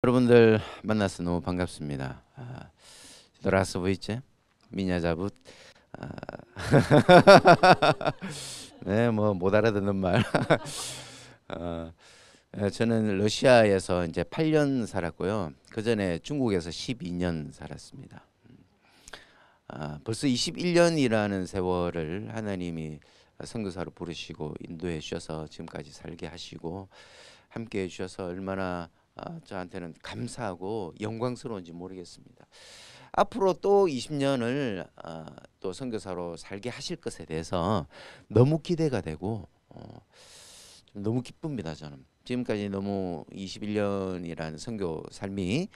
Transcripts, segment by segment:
여러분들 만나서 너무 반갑습니다. 돌아서 보이지? 미냐자붓. 아, 네, 뭐 못 알아듣는 말. 어, 저는 러시아에서 이제 8년 살았고요. 그 전에 중국에서 12년 살았습니다. 벌써 21년이라는 세월을 하나님이 선교사로 부르시고 인도해 주셔서 지금까지 살게 하시고 함께 해 주셔서 얼마나 저한테는 감사하고 영광스러운지 모르겠습니다. 앞으로 또 20년을 또 선교사로 살게 하실 것에 대해서 너무 기대가 되고 좀 너무 기쁩니다. 저는 지금까지 너무 21년이라는 선교 삶이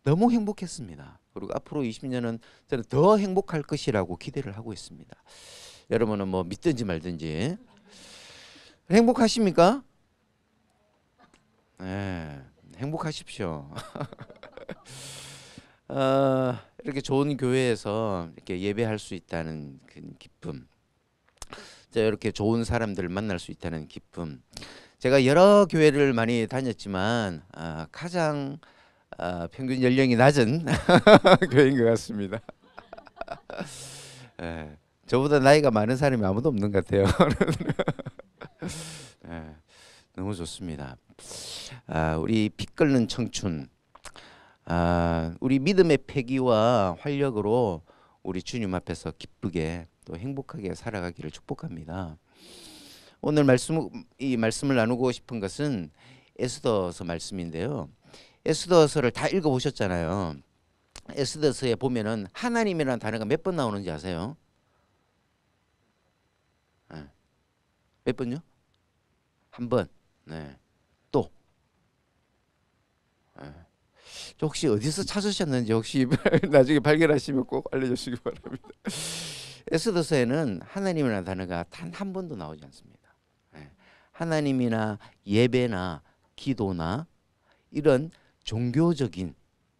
너무 행복했습니다. 그리고 앞으로 20년은 저는 더 행복할 것이라고 기대를 하고 있습니다. 여러분은 뭐 믿든지 말든지 행복하십니까? 네, 행복하십시오. 이렇게 좋은 교회에서 이렇게 예배할 수 있다는 그 기쁨, 이렇게 좋은 사람들을 만날 수 있다는 기쁨. 제가 여러 교회를 많이 다녔지만 가장 평균 연령이 낮은 교회인 것 같습니다. 예, 저보다 나이가 많은 사람이 아무도 없는 것 같아요. 예, 너무 좋습니다. 우리 피 끓는 청춘, 우리 믿음의 패기와 활력으로 우리 주님 앞에서 기쁘게 또 행복하게 살아가기를 축복합니다. 오늘 이 말씀을 나누고 싶은 것은 에스더서 말씀인데요. 에스더서를 다 읽어보셨잖아요. 에스더서에 보면은 하나님이라는 단어가 몇 번 나오는지 아세요? 몇 번요? 한 번. 네. 또. 혹시 어디서 찾으셨는지 혹시 나중에 발견하시면 꼭 알려주시기 바랍니다. 에스더서에는 하나님이라는 단어가 단 한 번도 나오지 않습니다. 하나님이나 예배나 기도나 이런 종교적인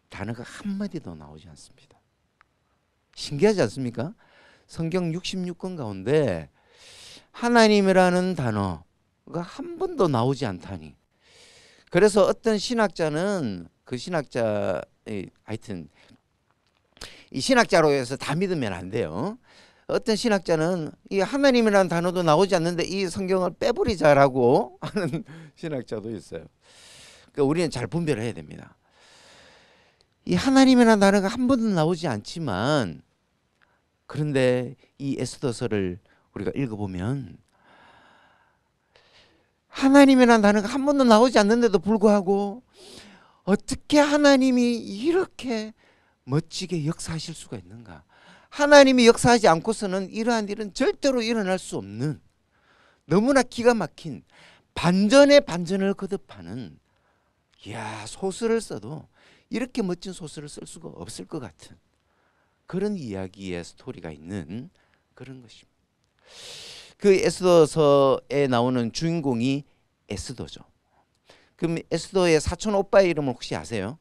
단어가 한마디도 나오지 않습니다. 신기하지 않습니까? 성경 66권 가운데 하나님이라는 단어가 한 번도 나오지 않다니. 그래서 어떤 신학자는 그 신학자의 하여튼 이 신학자로 해서 다 믿으면 안 돼요. 어떤 신학자는 이 하나님이라는 단어도 나오지 않는데 이 성경을 빼버리자라고 하는 신학자도 있어요. 그러니까 우리는 잘 분별을 해야 됩니다. 이 하나님이라는 단어가 한 번도 나오지 않지만 그런데 이 에스더서를 우리가 읽어보면 하나님이라는 단어가 한 번도 나오지 않는데도 불구하고 어떻게 하나님이 이렇게 멋지게 역사하실 수가 있는가? 하나님이 역사하지 않고서는 이러한 일은 절대로 일어날 수 없는 너무나 기가 막힌 반전의 반전을 거듭하는 소설을 써도 이렇게 멋진 소설을 쓸 수가 없을 것 같은 그런 이야기의 스토리가 있는 그런 것입니다. 그 에스더서에 나오는 주인공이 에스더죠. 그럼 에스더의 사촌 오빠의 이름을 혹시 아세요?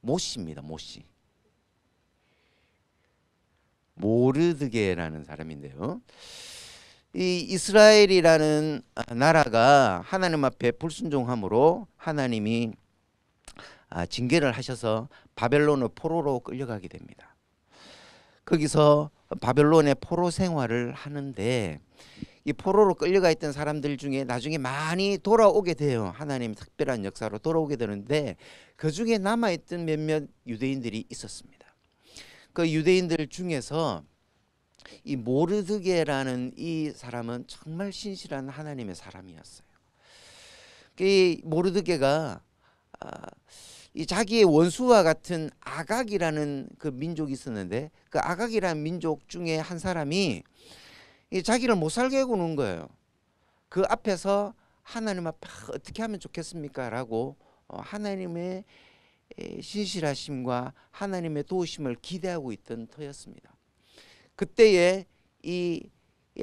모시입니다. 모시. 모르드게라는 사람인데요. 이 이스라엘이라는 나라가 하나님 앞에 불순종함으로 하나님이 징계를 하셔서 바벨론의 포로로 끌려가게 됩니다. 거기서 바벨론의 포로 생활을 하는데 이 포로로 끌려가 있던 사람들 중에 나중에 많이 돌아오게 돼요. 하나님 특별한 역사로 돌아오게 되는데 그 중에 남아있던 몇몇 유대인들이 있었습니다. 그 유대인들 중에서 이 모르드게라는 이 사람은 정말 신실한 하나님의 사람이었어요. 이 모르드게가 이 자기의 원수와 같은 아각이라는 그 민족이 있었는데 그 아각이라는 민족 중에 한 사람이 이 자기를 못 살게 구는 거예요. 그 앞에서 하나님 앞에 어떻게 하면 좋겠습니까? 라고 하나님의 신실하심과 하나님의 도우심을 기대하고 있던 터였습니다. 그때에 이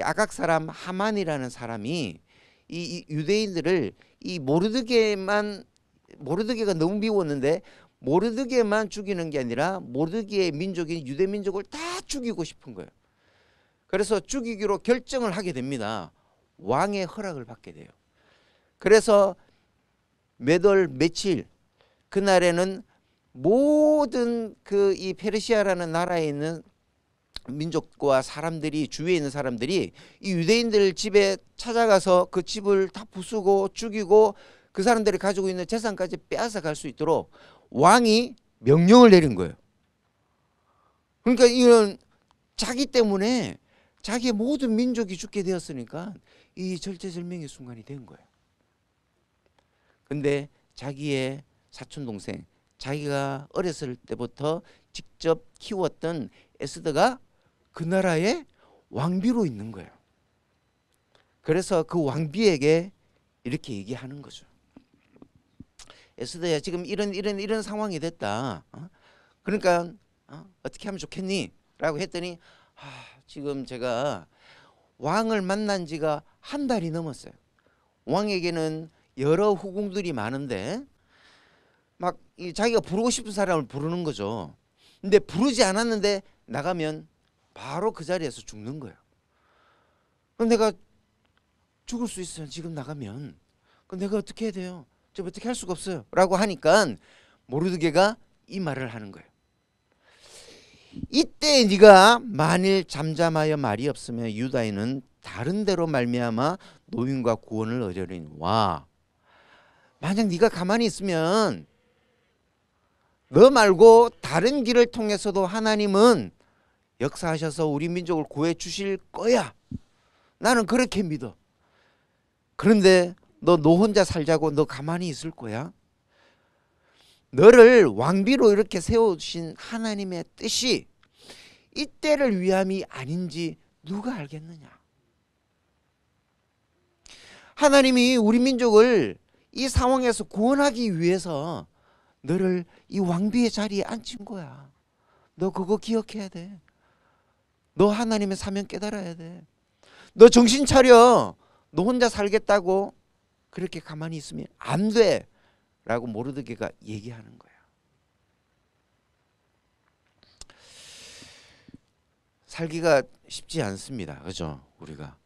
아각 사람 하만이라는 사람이 이 유대인들을 이 모르드게가 너무 미웠는데 모르드게만 죽이는 게 아니라 모르드게의 민족인 유대 민족을 다 죽이고 싶은 거예요. 그래서 죽이기로 결정을 하게 됩니다. 왕의 허락을 받게 돼요. 그래서 몇 월 며칠 그날에는 모든 그 이 페르시아라는 나라에 있는 민족과 사람들이, 주위에 있는 사람들이 이 유대인들 집에 찾아가서 그 집을 다 부수고 죽이고 그 사람들이 가지고 있는 재산까지 빼앗아 갈 수 있도록 왕이 명령을 내린 거예요. 그러니까 이런 자기 때문에 자기의 모든 민족이 죽게 되었으니까 이 절체절명의 순간이 된 거예요. 근데 자기의 사촌 동생, 자기가 어렸을 때부터 직접 키웠던 에스더가 그 나라의 왕비로 있는 거예요. 그래서 그 왕비에게 이렇게 얘기하는 거죠. 에스더야, 지금 이런 상황이 됐다. 그러니까 어떻게 하면 좋겠니? 라고 했더니 지금 제가 왕을 만난 지가 한 달이 넘었어요. 왕에게는 여러 후궁들이 많은데 막 자기가 부르고 싶은 사람을 부르는 거죠. 근데 부르지 않았는데 나가면 바로 그 자리에서 죽는 거예요. 그럼 내가 죽을 수 있어요. 지금 나가면. 그럼 내가 어떻게 해야 돼요? 저 어떻게 할 수가 없어요. 라고 하니까 모르드게가 이 말을 하는 거예요. 이때 네가 만일 잠잠하여 말이 없으면 유다인은 다른 데로 말미암아 노임과 구원을 얻으려니와, 만약 네가 가만히 있으면 너 말고 다른 길을 통해서도 하나님은 역사하셔서 우리 민족을 구해 주실 거야. 나는 그렇게 믿어. 그런데 너 혼자 살자고 너 가만히 있을 거야? 너를 왕비로 이렇게 세우신 하나님의 뜻이 이때를 위함이 아닌지 누가 알겠느냐? 하나님이 우리 민족을 이 상황에서 구원하기 위해서 너를 이 왕비의 자리에 앉힌 거야. 너 그거 기억해야 돼. 너 하나님의 사명 깨달아야 돼. 너 정신 차려. 너 혼자 살겠다고 그렇게 가만히 있으면 안 돼. 라고 모르드게가 얘기하는 거야. 살기가 쉽지 않습니다. 그죠? 우리가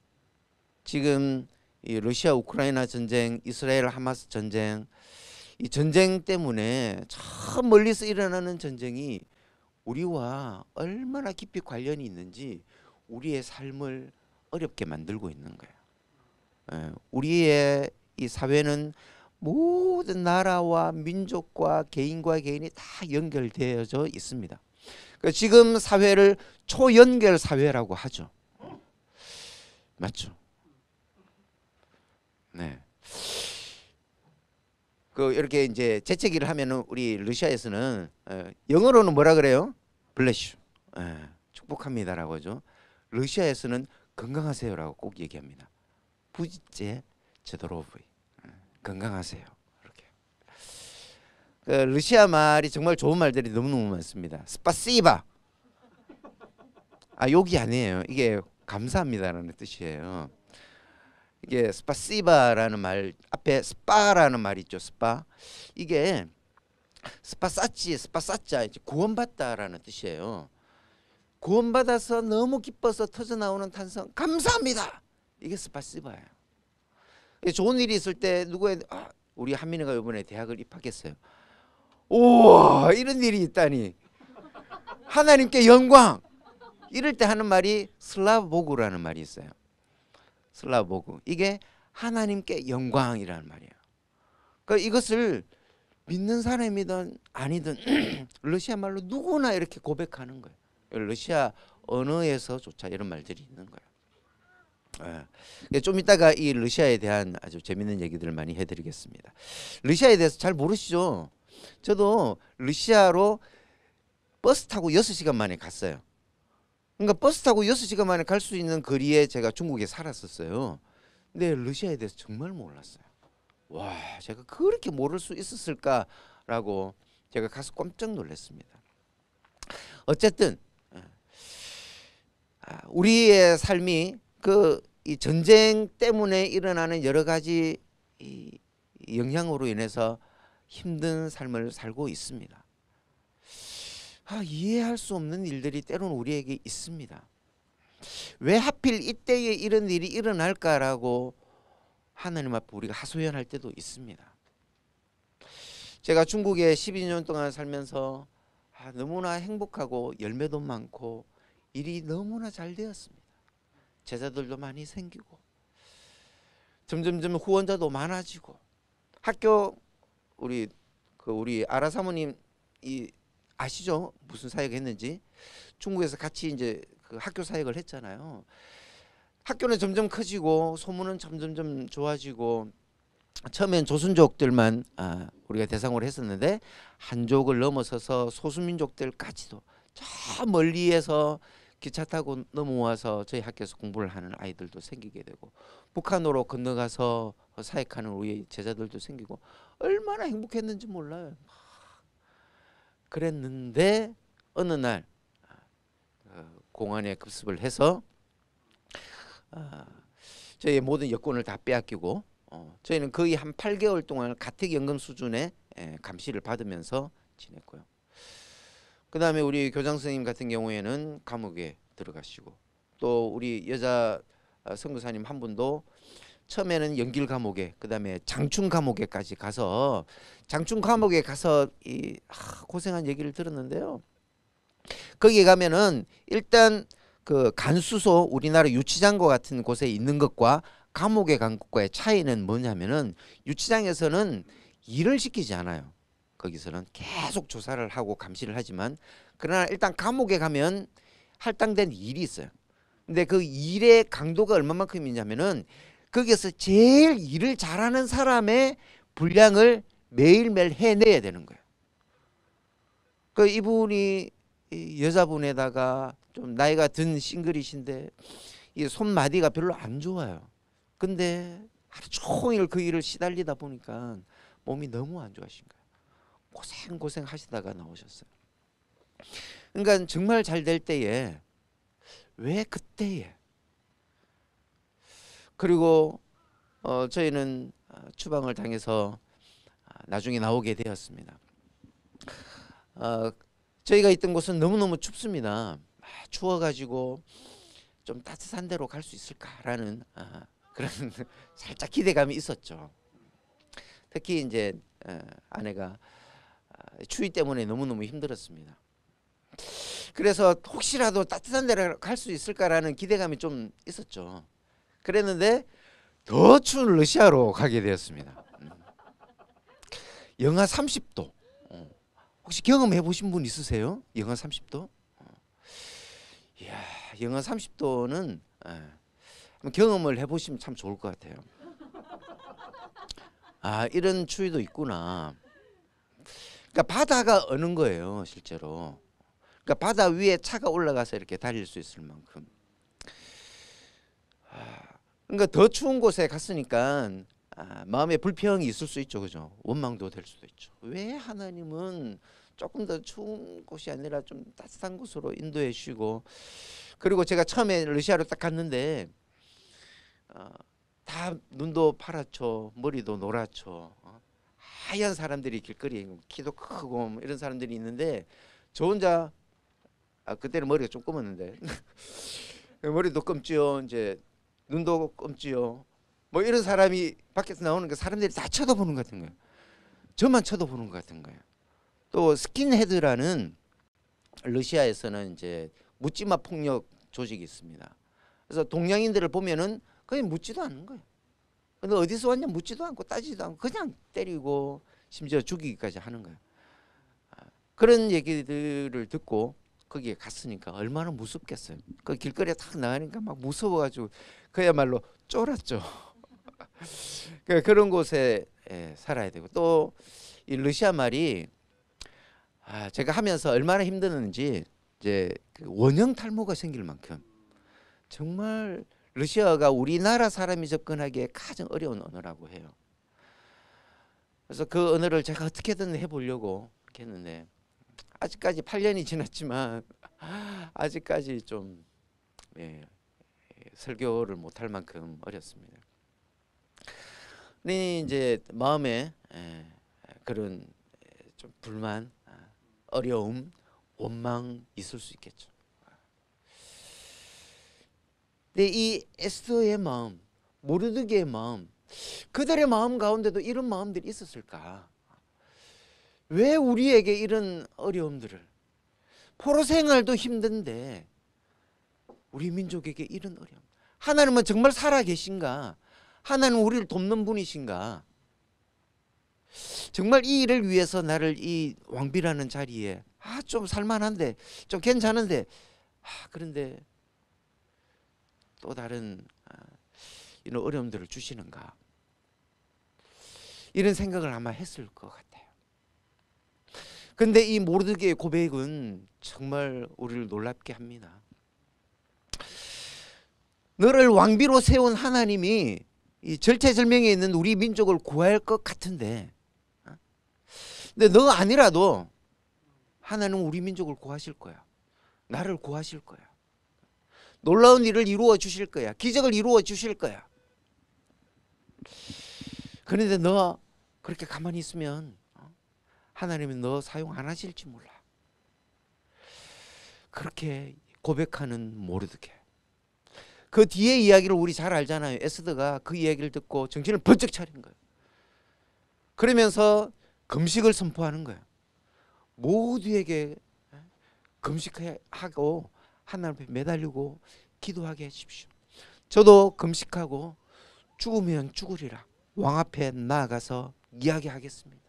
지금 이 러시아 우크라이나 전쟁, 이스라엘 하마스 전쟁, 이 전쟁 때문에 저 멀리서 일어나는 전쟁이 우리와 얼마나 깊이 관련이 있는지 우리의 삶을 어렵게 만들고 있는 거예요. 우리의 이 사회는 모든 나라와 민족과 개인과 개인이 다 연결되어져 있습니다. 그러니까 지금 사회를 초연결 사회라고 하죠. 맞죠? 네. 그 이렇게 이제 재채기를 하면은 우리 러시아에서는 영어로는 뭐라 그래요? 블레슈, 축복합니다라고 하죠. 러시아에서는 건강하세요라고 꼭 얘기합니다. 부지제 제도로브이, 건강하세요. 이렇게. 그 러시아 말이 정말 좋은 말들이 너무너무 많습니다. 스파시바. 욕이 아니에요. 이게 감사합니다라는 뜻이에요. 이게 스파시바라는 말 앞에 스파라는 말이 있죠. 스파. 이게 스파사치, 스파사짜, 구원받다라는 뜻이에요. 구원받아서 너무 기뻐서 터져나오는 탄성, 감사합니다. 이게 스파시바예요. 좋은 일이 있을 때 누구의 우리 한민이가 이번에 대학을 입학했어요. 우와, 이런 일이 있다니. 하나님께 영광. 이럴 때 하는 말이 슬라보그라는 말이 있어요. 슬라보그. 이게 하나님께 영광이라는 말이에요. 그러니까 이것을 믿는 사람이든 아니든 러시아 말로 누구나 이렇게 고백하는 거예요. 러시아 언어에서조차 이런 말들이 있는 거예요. 좀 이따가 이 러시아에 대한 아주 재밌는 얘기들을 많이 해드리겠습니다. 러시아에 대해서 잘 모르시죠? 저도 러시아로 버스 타고 6시간 만에 갔어요. 그러니까 버스 타고 6시간 만에 갈 수 있는 거리에 제가 중국에 살았었어요. 근데 러시아에 대해서 정말 몰랐어요. 와, 제가 그렇게 모를 수 있었을까라고 제가 가서 깜짝 놀랐습니다. 어쨌든 우리의 삶이 이 전쟁 때문에 일어나는 여러 가지 이 영향으로 인해서 힘든 삶을 살고 있습니다. 이해할 수 없는 일들이 때로는 우리에게 있습니다. 왜 하필 이때에 이런 일이 일어날까라고 하나님 앞에 우리가 하소연할 때도 있습니다. 제가 중국에 12년 동안 살면서 너무나 행복하고 열매도 많고 일이 너무나 잘 되었습니다. 제자들도 많이 생기고 점점점 후원자도 많아지고 학교 우리 아라 사모님 아시죠? 무슨 사역 했는지 중국에서 같이 이제 그 학교 사역을 했잖아요. 학교는 점점 커지고 소문은 점점점 좋아지고 처음엔 조선족들만 우리가 대상으로 했었는데 한족을 넘어서서 소수민족들까지도 저 멀리에서 기차 타고 넘어와서 저희 학교에서 공부를 하는 아이들도 생기게 되고 북한으로 건너가서 사역하는 우리 제자들도 생기고 얼마나 행복했는지 몰라요. 그랬는데 어느 날 공안에 급습을 해서 저희의 모든 여권을 다 빼앗기고 저희는 거의 한 8개월 동안 가택연금 수준의 감시를 받으면서 지냈고요. 그 다음에 우리 교장 선생님 같은 경우에는 감옥에 들어가시고 또 우리 여자 선교사님 한 분도 처음에는 연길 감옥에 그 다음에 장충 감옥에까지 가서 장충 감옥에 가서 고생한 얘기를 들었는데요. 거기에 가면은 일단 그 간수소 우리나라 유치장과 같은 곳에 있는 것과 감옥에 간 것과의 차이는 뭐냐면은 유치장에서는 일을 시키지 않아요. 거기서는 계속 조사를 하고 감시를 하지만 그러나 일단 감옥에 가면 할당된 일이 있어요. 근데 그 일의 강도가 얼마만큼이냐면은 거기에서 제일 일을 잘하는 사람의 분량을 매일매일 해내야 되는 거예요. 그 이분이 여자분에다가 좀 나이가 든 싱글이신데 이 손마디가 별로 안 좋아요. 근데 하루 종일 그 일을 시달리다 보니까 몸이 너무 안 좋아하신 거예요. 고생 하시다가 나오셨어요. 그러니까 정말 잘 될 때에 왜 그때에 그리고 저희는 추방을 당해서 나중에 나오게 되었습니다. 저희가 있던 곳은 너무너무 춥습니다. 추워가지고 좀 따뜻한 데로 갈 수 있을까라는 그런 살짝 기대감이 있었죠. 특히 이제 아내가 추위 때문에 너무너무 힘들었습니다. 그래서 혹시라도 따뜻한 데로 갈 수 있을까라는 기대감이 좀 있었죠. 그랬는데 더 추운 러시아로 가게 되었습니다. 영하 30도. 혹시 경험해 보신 분 있으세요? 영하 30도? 이야, 영하 30도는 경험을 해보시면 참 좋을 것 같아요. 이런 추위도 있구나. 그러니까 바다가 어는 거예요, 실제로. 그러니까 바다 위에 차가 올라가서 이렇게 달릴 수 있을 만큼. 그러니까 더 추운 곳에 갔으니까 마음에 불평이 있을 수 있죠, 그죠? 원망도 될 수도 있죠. 왜 하나님은 조금 더 추운 곳이 아니라 좀 따뜻한 곳으로 인도해 주시고, 그리고 제가 처음에 러시아로 딱 갔는데 다 눈도 파랗죠, 머리도 노랗죠, 하얀 사람들이 길거리에 키도 크고 뭐 이런 사람들이 있는데 저 혼자 그때는 머리가 좀 검었는데 머리도 검지요, 이제 눈도 검지요. 뭐 이런 사람이 밖에서 나오는 거 사람들이 다 쳐다보는 것 같은 거예요. 저만 쳐다보는 것 같은 거예요. 또 스킨헤드라는 러시아에서는 이제 묻지마 폭력 조직이 있습니다. 그래서 동양인들을 보면은 그냥 묻지도 않는 거예요. 근데 어디서 왔냐 묻지도 않고 따지도 않고 그냥 때리고 심지어 죽이기까지 하는 거예요. 그런 얘기들을 듣고 거기에 갔으니까 얼마나 무섭겠어요. 그 길거리에 탁 나가니까 막 무서워가지고 그야말로 쫄았죠. 그런 곳에 살아야 되고 또 이 러시아 말이 제가 하면서 얼마나 힘드는지 이제 그 원형 탈모가 생길 만큼 정말 러시아가 우리나라 사람이 접근하기에 가장 어려운 언어라고 해요. 그래서 그 언어를 제가 어떻게든 해보려고 이렇게 했는데 아직까지 8년이 지났지만 아직까지 좀 설교를 못할 만큼 어렵습니다. 그러니 이제 마음에 그런 좀 불만, 어려움, 원망 있을 수 있겠죠. 근데 이 에스더의 마음, 모르드게의 마음, 그들의 마음 가운데도 이런 마음들이 있었을까? 왜 우리에게 이런 어려움들을, 포로 생활도 힘든데 우리 민족에게 이런 어려움. 하나님은 정말 살아 계신가? 하나님은 우리를 돕는 분이신가? 정말 이 일을 위해서 나를 이 왕비라는 자리에 좀 살만한데, 좀 괜찮은데, 그런데 또 다른 이런 어려움들을 주시는가? 이런 생각을 아마 했을 것 같아요. 근데 이 모르드게의 고백은 정말 우리를 놀랍게 합니다. 너를 왕비로 세운 하나님이 이 절체절명에 있는 우리 민족을 구할 것 같은데, 근데 너 아니라도 하나님은 우리 민족을 구하실 거야. 나를 구하실 거야. 놀라운 일을 이루어 주실 거야. 기적을 이루어 주실 거야. 그런데 너 그렇게 가만히 있으면 하나님은 너 사용 안 하실지 몰라. 그렇게 고백하는 모르드게. 그 뒤에 이야기를 우리 잘 알잖아요. 에스더가 그 이야기를 듣고 정신을 번쩍 차린 거예요. 그러면서 금식을 선포하는 거예요. 모두에게 금식하고 하나님 앞에 매달리고 기도하게 해주십시오. 저도 금식하고 죽으면 죽으리라 왕 앞에 나아가서 이야기하겠습니다.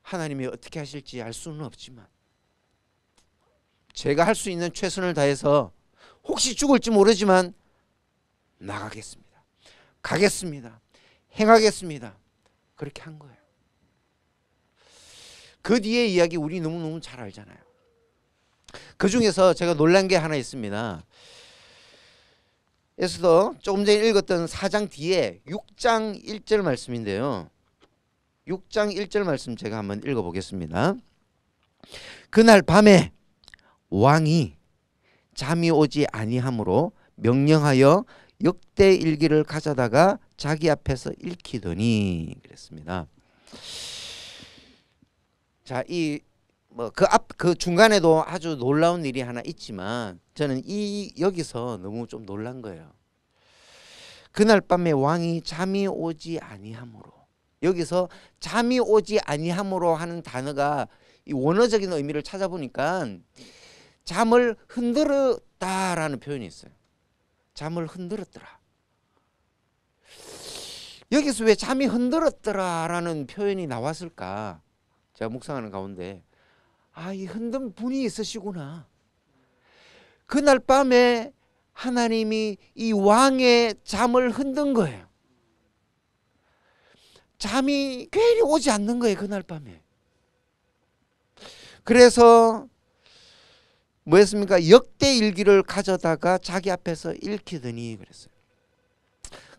하나님이 어떻게 하실지 알 수는 없지만 제가 할 수 있는 최선을 다해서 혹시 죽을지 모르지만 나가겠습니다. 가겠습니다. 행하겠습니다. 그렇게 한 거예요. 그 뒤에 이야기 우리 너무너무 잘 알잖아요. 그 중에서 제가 놀란 게 하나 있습니다. 에스더 조금 전에 읽었던 4장 뒤에 6장 1절 말씀인데요. 6장 1절 말씀 제가 한번 읽어보겠습니다. 그날 밤에 왕이 잠이 오지 아니하므로 명령하여 역대 일기를 가져다가 자기 앞에서 읽히더니 그랬습니다. 자, 그 중간에도 아주 놀라운 일이 하나 있지만 저는 여기서 너무 좀 놀란 거예요. 그날 밤에 왕이 잠이 오지 아니하므로, 여기서 잠이 오지 아니하므로 하는 단어가 이 원어적인 의미를 찾아보니까 잠을 흔들었다라는 표현이 있어요. 잠을 흔들었더라. 여기서 왜 잠이 흔들었더라라는 표현이 나왔을까? 제가 묵상하는 가운데 이 흔든 분이 있으시구나. 그날 밤에 하나님이 이 왕의 잠을 흔든 거예요. 잠이 괜히 오지 않는 거예요. 그날 밤에. 그래서 뭐였습니까? 역대 일기를 가져다가 자기 앞에서 읽히더니 그랬어요.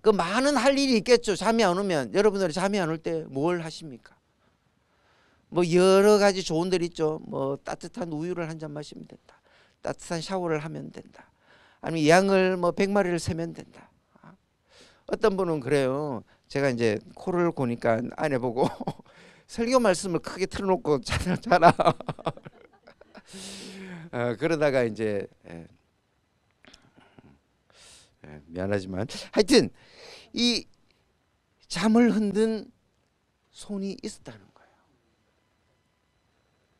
그 많은 할 일이 있겠죠. 잠이 안 오면. 여러분들이 잠이 안 올 때 뭘 하십니까? 뭐 여러 가지 좋은 들 있죠. 뭐 따뜻한 우유를 한 잔 마시면 된다. 따뜻한 샤워를 하면 된다. 아니면 양을 뭐 100마리를 세면 된다. 어떤 분은 그래요. 제가 이제 코를 고니까 아내 보고 설교 말씀을 크게 틀어놓고 자라. 그러다가 이제 미안하지만 하여튼 이 잠을 흔든 손이 있었다는 거예요.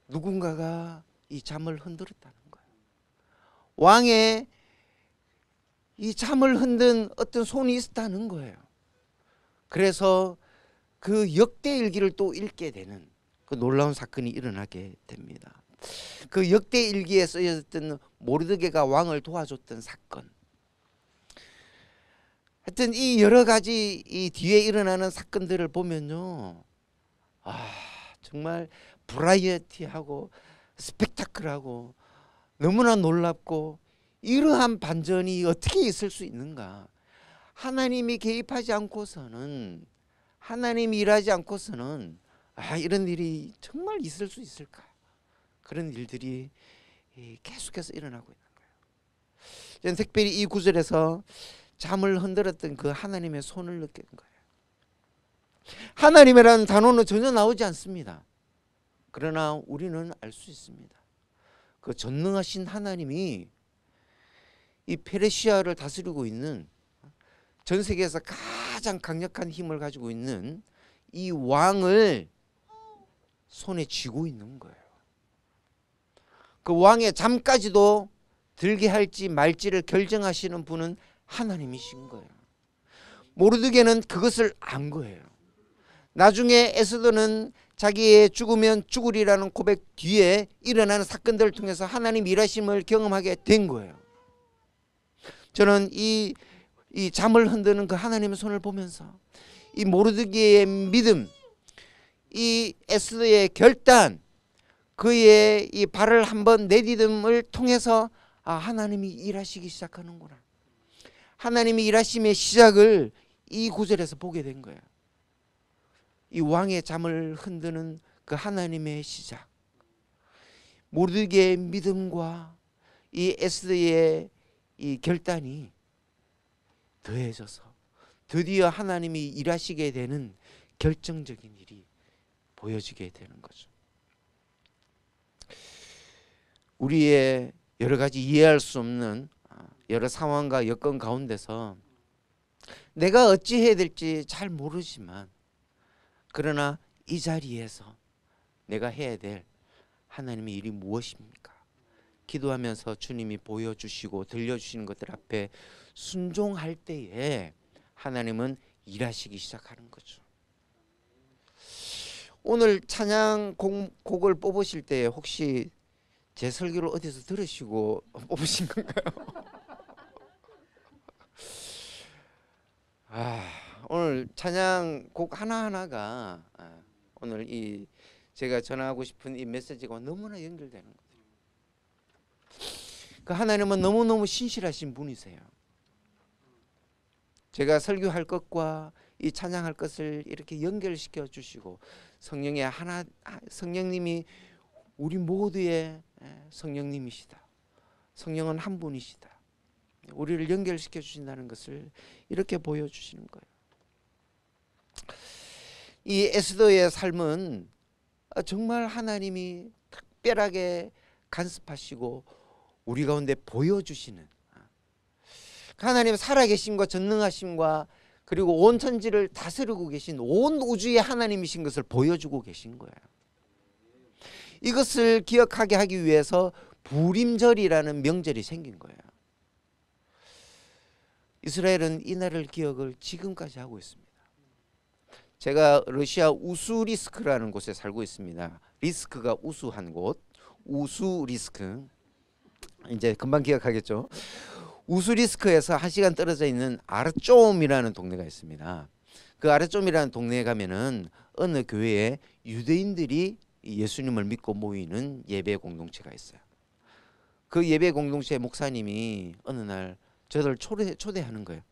누군가가 이 잠을 흔들었다는 거예요. 왕의 이 잠을 흔든 어떤 손이 있었다는 거예요. 그래서 그 역대일기를 또 읽게 되는 그 놀라운 사건이 일어나게 됩니다. 그 역대일기에 쓰여졌던 모르드게가 왕을 도와줬던 사건. 하여튼 이 여러 가지 이 뒤에 일어나는 사건들을 보면요, 정말 브라이어티하고 스펙타클하고 너무나 놀랍고, 이러한 반전이 어떻게 있을 수 있는가? 하나님이 개입하지 않고서는, 하나님이 일하지 않고서는 이런 일이 정말 있을 수 있을까? 그런 일들이 계속해서 일어나고 있는 거예요. 저는 특별히 이 구절에서 잠을 흔들었던 그 하나님의 손을 느끼는 거예요. 하나님이라는 단어는 전혀 나오지 않습니다. 그러나 우리는 알 수 있습니다. 그 전능하신 하나님이 이 페르시아를 다스리고 있는, 전 세계에서 가장 강력한 힘을 가지고 있는 이 왕을 손에 쥐고 있는 거예요. 그 왕의 잠까지도 들게 할지 말지를 결정하시는 분은 하나님이신 거예요. 모르드게는 그것을 안 거예요. 나중에 에스더는 자기의 죽으면 죽으리라는 고백 뒤에 일어나는 사건들을 통해서 하나님 일하심을 경험하게 된 거예요. 저는 이 잠을 흔드는 그 하나님의 손을 보면서 이 모르드게의 믿음, 이 에스더의 결단, 그의 이 발을 한번 내디딤을 통해서 하나님이 일하시기 시작하는구나. 하나님이 일하심의 시작을 이 구절에서 보게 된 거예요. 이 왕의 잠을 흔드는 그 하나님의 시작, 모르드게의 믿음과 이 에스더의 이 결단이 더해져서 드디어 하나님이 일하시게 되는 결정적인 일이 보여지게 되는 거죠. 우리의 여러 가지 이해할 수 없는 여러 상황과 여건 가운데서 내가 어찌해야 될지 잘 모르지만, 그러나 이 자리에서 내가 해야 될 하나님의 일이 무엇입니까? 기도하면서 주님이 보여주시고 들려주시는 것들 앞에 순종할 때에 하나님은 일하시기 시작하는 거죠. 오늘 찬양 곡을 뽑으실 때 혹시 제 설교를 어디서 들으시고 뽑으신 건가요? 오늘 찬양 곡 하나하나가 오늘 이 제가 전하고 싶은 이 메시지가 너무나 연결되는 거예요. 그 하나님은 너무너무 신실하신 분이세요. 제가 설교할 것과 이 찬양할 것을 이렇게 연결시켜 주시고, 성령님이 우리 모두의 성령님이시다. 성령은 한 분이시다. 우리를 연결시켜 주신다는 것을 이렇게 보여주시는 거예요. 이 에스더의 삶은 정말 하나님이 특별하게 간섭하시고 우리 가운데 보여주시는, 하나님의 살아계심과 전능하심과 그리고 온 천지를 다스리고 계신 온 우주의 하나님이신 것을 보여주고 계신 거예요. 이것을 기억하게 하기 위해서 부림절이라는 명절이 생긴 거예요. 이스라엘은 이날을 기억을 지금까지 하고 있습니다. 제가 러시아 우수리스크라는 곳에 살고 있습니다. 리스크가 우수한 곳, 우수리스크. 이제 금방 기억하겠죠. 우수리스크에서 1시간 떨어져 있는 아르쫌이라는 동네가 있습니다. 그 아르쫌이라는 동네에 가면은 어느 교회에 유대인들이 예수님을 믿고 모이는 예배 공동체가 있어요. 그 예배 공동체 목사님이 어느 날 저를 초대하는 거예요.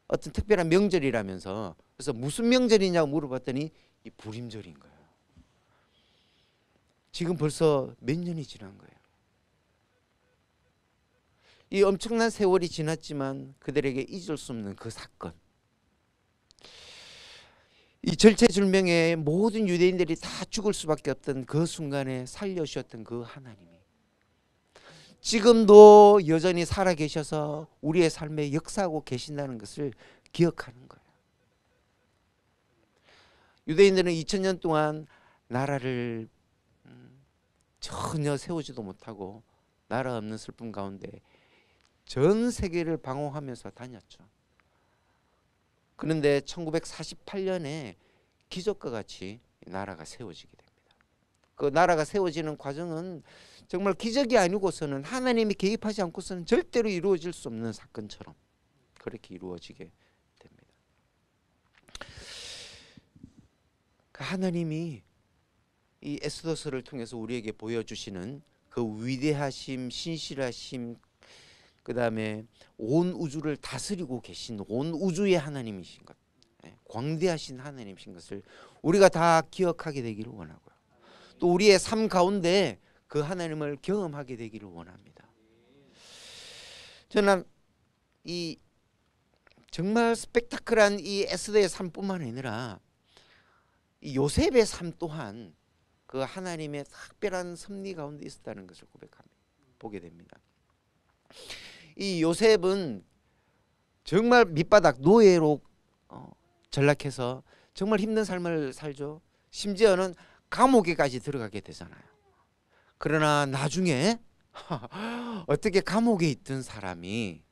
어떤 특별한 명절이라면서. 그래서 무슨 명절이냐고 물어봤더니 이 부림절인 거예요. 지금 벌써 몇 년이 지난 거예요. 이 엄청난 세월이 지났지만 그들에게 잊을 수 없는 그 사건, 이 절체절명의 모든 유대인들이 다 죽을 수밖에 없던 그 순간에 살려주셨던 그 하나님이 지금도 여전히 살아계셔서 우리의 삶에 역사하고 계신다는 것을 기억하는 거예요. 유대인들은 2000년 동안 나라를 전혀 세우지도 못하고 나라 없는 슬픔 가운데 전 세계를 방황하면서 다녔죠. 그런데 1948년에 기적과 같이 나라가 세워지게 됩니다. 그 나라가 세워지는 과정은 정말 기적이 아니고서는, 하나님이 개입하지 않고서는 절대로 이루어질 수 없는 사건처럼 그렇게 이루어지게 됩니다. 하나님이 이 에스더서를 통해서 우리에게 보여주시는 그 위대하심, 신실하심, 그 다음에 온 우주를 다스리고 계신 온 우주의 하나님이신 것, 광대하신 하나님이신 것을 우리가 다 기억하게 되기를 원하고요. 또 우리의 삶 가운데 그 하나님을 경험하게 되기를 원합니다. 저는 이 정말 스펙타클한 이 에스더의 삶뿐만 아니라 이 요셉의 삶 또한 그 하나님의 특별한 섭리 가운데 있었다는 것을 보게 됩니다. 이 요셉은 정말 밑바닥 노예로 전락해서 정말 힘든 삶을 살죠. 심지어는 감옥에까지 들어가게 되잖아요. 그러나 나중에 어떻게 감옥에 있던 사람이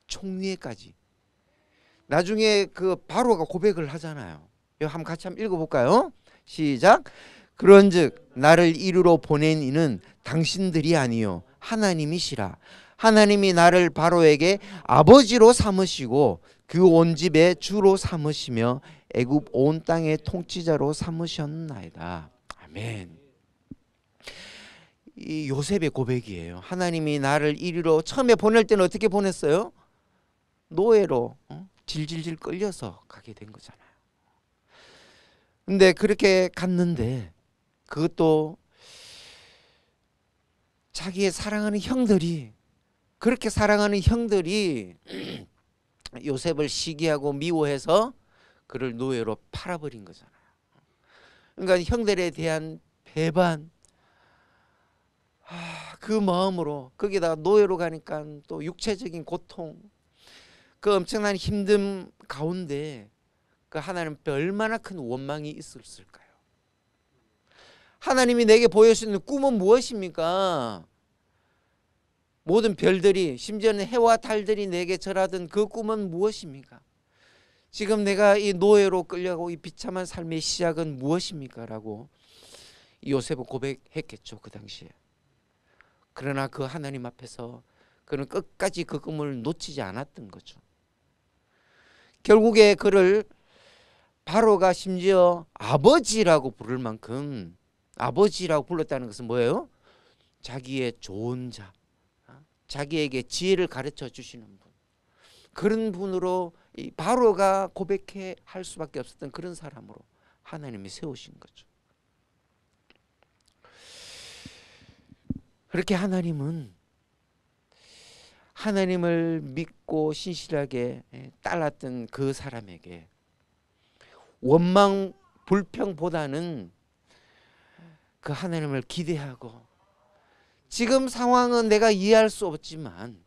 총리에까지, 나중에 그 바로가 고백을 하잖아요. 이거 한번 같이 한번 읽어볼까요? 시작. 그런즉 나를 이르러 보낸 이는 당신들이 아니요 하나님이시라. 하나님이 나를 바로에게 아버지로 삼으시고 그 온 집의 주로 삼으시며 애굽 온 땅의 통치자로 삼으셨나이다. 아멘. 이 요셉의 고백이에요. 하나님이 나를 이리로 처음에 보낼 때는 어떻게 보냈어요? 노예로 질질질 끌려서 가게 된 거잖아요. 근데 그렇게 갔는데 그것도 자기의 사랑하는 형들이, 그렇게 사랑하는 형들이 요셉을 시기하고 미워해서 그를 노예로 팔아버린 거잖아요. 그러니까 형들에 대한 배반, 그 마음으로, 거기다가 노예로 가니까 또 육체적인 고통, 그 엄청난 힘듦 가운데 그 하나님 앞에 얼마나 큰 원망이 있었을까요? 하나님이 내게 보여주는 꿈은 무엇입니까? 모든 별들이, 심지어는 해와 달들이 내게 절하던 그 꿈은 무엇입니까? 지금 내가 이 노예로 끌려가고 이 비참한 삶의 시작은 무엇입니까? 라고 요셉은 고백했겠죠, 그 당시에. 그러나 그 하나님 앞에서 그는 끝까지 그 꿈을 놓치지 않았던 거죠. 결국에 그를 바로가 심지어 아버지라고 부를 만큼, 아버지라고 불렀다는 것은 뭐예요? 자기의 좋은 자, 자기에게 지혜를 가르쳐 주시는 분, 그런 분으로 이 바로가 고백해 할 수밖에 없었던 그런 사람으로 하나님이 세우신 거죠. 그렇게 하나님은 하나님을 믿고 신실하게 따랐던 그 사람에게 원망 불평보다는 그 하나님을 기대하고, 지금 상황은 내가 이해할 수 없지만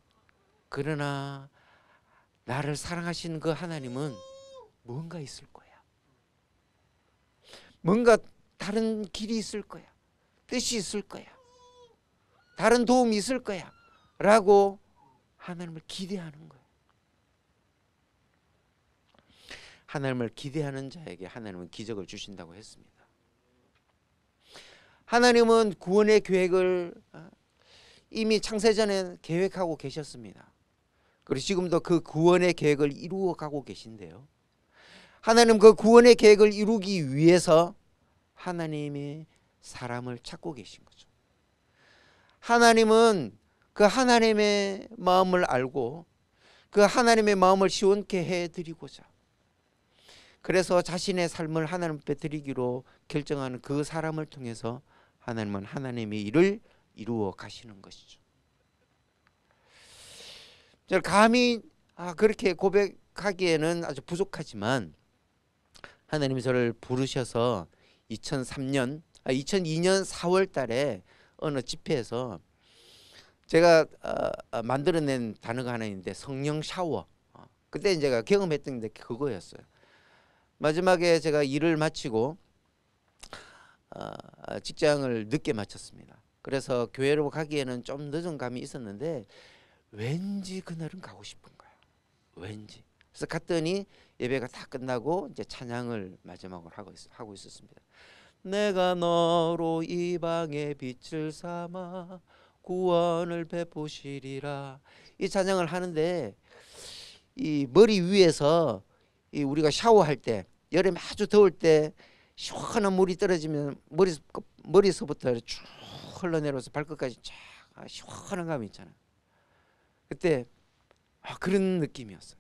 그러나 나를 사랑하시는 그 하나님은 뭔가 있을 거야. 뭔가 다른 길이 있을 거야. 뜻이 있을 거야. 다른 도움이 있을 거야. 라고 하나님을 기대하는 거예요. 하나님을 기대하는 자에게 하나님은 기적을 주신다고 했습니다. 하나님은 구원의 계획을 이미 창세전에 계획하고 계셨습니다. 그리고 지금도 그 구원의 계획을 이루어가고 계신데요. 하나님 그 구원의 계획을 이루기 위해서 하나님이 사람을 찾고 계신 거죠. 하나님은 그 하나님의 마음을 알고 그 하나님의 마음을 시원케 해드리고자, 그래서 자신의 삶을 하나님 앞에 드리기로 결정하는 그 사람을 통해서 하나님은 하나님의 일을 이루어 가시는 것이죠. 감히 그렇게 고백하기에는 아주 부족하지만 하나님이 저를 부르셔서 2002년 4월 달에 어느 집회에서 제가 만들어낸 단어가 하나 있는데 성령 샤워, 그때 제가 경험했던 게 그거였어요. 마지막에 제가 일을 마치고 직장을 늦게 마쳤습니다. 그래서 교회로 가기에는 좀 늦은 감이 있었는데 왠지 그날은 가고 싶은 거예요. 왠지. 그래서 갔더니 예배가 다 끝나고 이제 찬양을 마지막으로 하고 있었습니다. 내가 너로 이방의 빛을 삼아 구원을 베푸시리라. 이 찬양을 하는데 이 머리 위에서 이 우리가 샤워할 때, 여름에 아주 더울 때 시원한 물이 떨어지면 머리서부터 쭉 흘러내려서 발끝까지 쫙 시원한 감이 있잖아요. 그때 그런 느낌이었어요.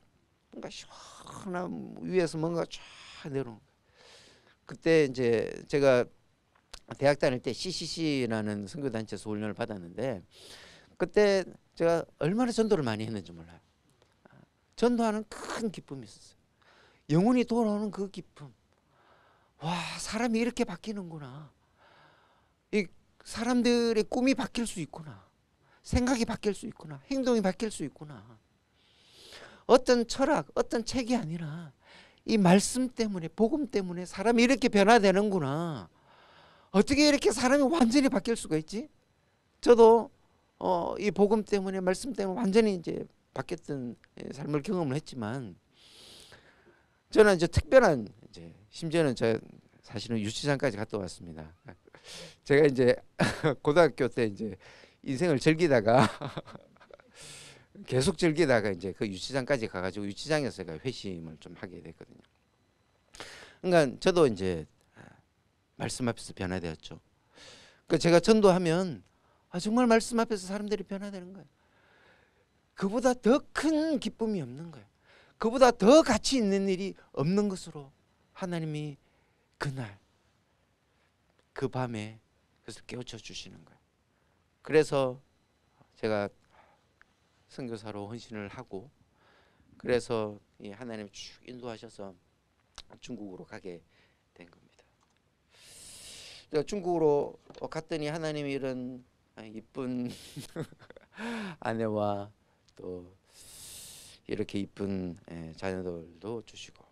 뭔가 시원한 위에서 뭔가 쫙 내려오는. 그때 이제 제가 대학 다닐 때 CCC라는 선교단체에서 훈련을 받았는데 그때 제가 얼마나 전도를 많이 했는지 몰라요. 전도하는 큰 기쁨이 있었어요. 영혼이 돌아오는 그 기쁨. 와, 사람이 이렇게 바뀌는구나. 이 사람들의 꿈이 바뀔 수 있구나. 생각이 바뀔 수 있구나. 행동이 바뀔 수 있구나. 어떤 철학, 어떤 책이 아니라 이 말씀 때문에, 복음 때문에 사람이 이렇게 변화되는구나. 어떻게 이렇게 사람이 완전히 바뀔 수가 있지? 저도 이 복음 때문에, 말씀 때문에 완전히 이제 바뀌었던 삶을 경험을 했지만, 저는 이제 특별한, 이제 심지어는 저 사실은 유치장까지 갔다 왔습니다. 제가 이제 고등학교 때 이제 인생을 즐기다가 계속 즐기다가 이제 그 유치장까지 가가지고 유치장에서 제가 회심을 좀 하게 됐거든요. 그러니까 저도 이제 말씀 앞에서 변화되었죠. 그러니까 제가 전도하면 정말 말씀 앞에서 사람들이 변화되는 거예요. 그보다 더 큰 기쁨이 없는 거예요. 그보다 더 가치 있는 일이 없는 것으로 하나님이 그날 그 밤에 그것을 깨우쳐 주시는 거예요. 그래서 제가 선교사로 헌신을 하고, 그래서 이 하나님이 쭉 인도하셔서 중국으로 가게 된 겁니다. 제가 중국으로 갔더니 하나님이 이런 이쁜 아내와 또 이렇게 이쁜 자녀들도 주시고,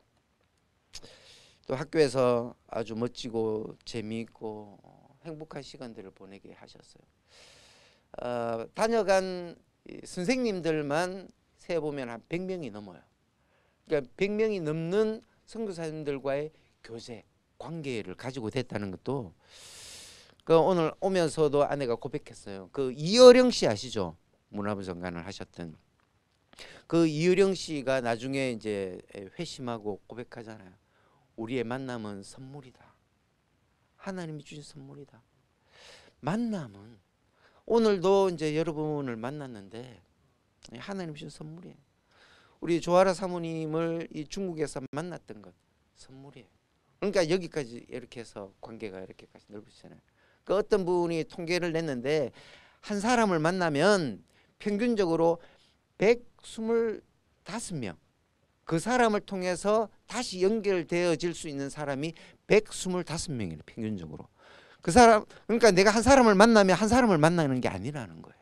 또 학교에서 아주 멋지고 재미있고 행복한 시간들을 보내게 하셨어요. 다녀간 선생님들만 세어보면 한 100명이 넘어요. 그러니까 100명이 넘는 선교사님들과의 교제, 관계를 가지고 됐다는 것도, 그 오늘 오면서도 아내가 고백했어요. 그 이어령 씨 아시죠? 문화부 장관을 하셨던 그 이어령 씨가 나중에 이제 회심하고 고백하잖아요. 우리의 만남은 선물이다. 하나님이 주신 선물이다. 만남은, 오늘도 이제 여러분을 만났는데 하나님이 주신 선물이에요. 우리 조아라 사모님을 이 중국에서 만났던 것 선물이에요. 그러니까 여기까지 이렇게 해서 관계가 이렇게까지 넓어지잖아요. 그 어떤 분이 통계를 냈는데, 한 사람을 만나면 평균적으로 125명, 그 사람을 통해서 다시 연결되어질 수 있는 사람이 125명이에요. 평균적으로. 그 사람, 그러니까 내가 한 사람을 만나면 한 사람을 만나는 게 아니라는 거예요.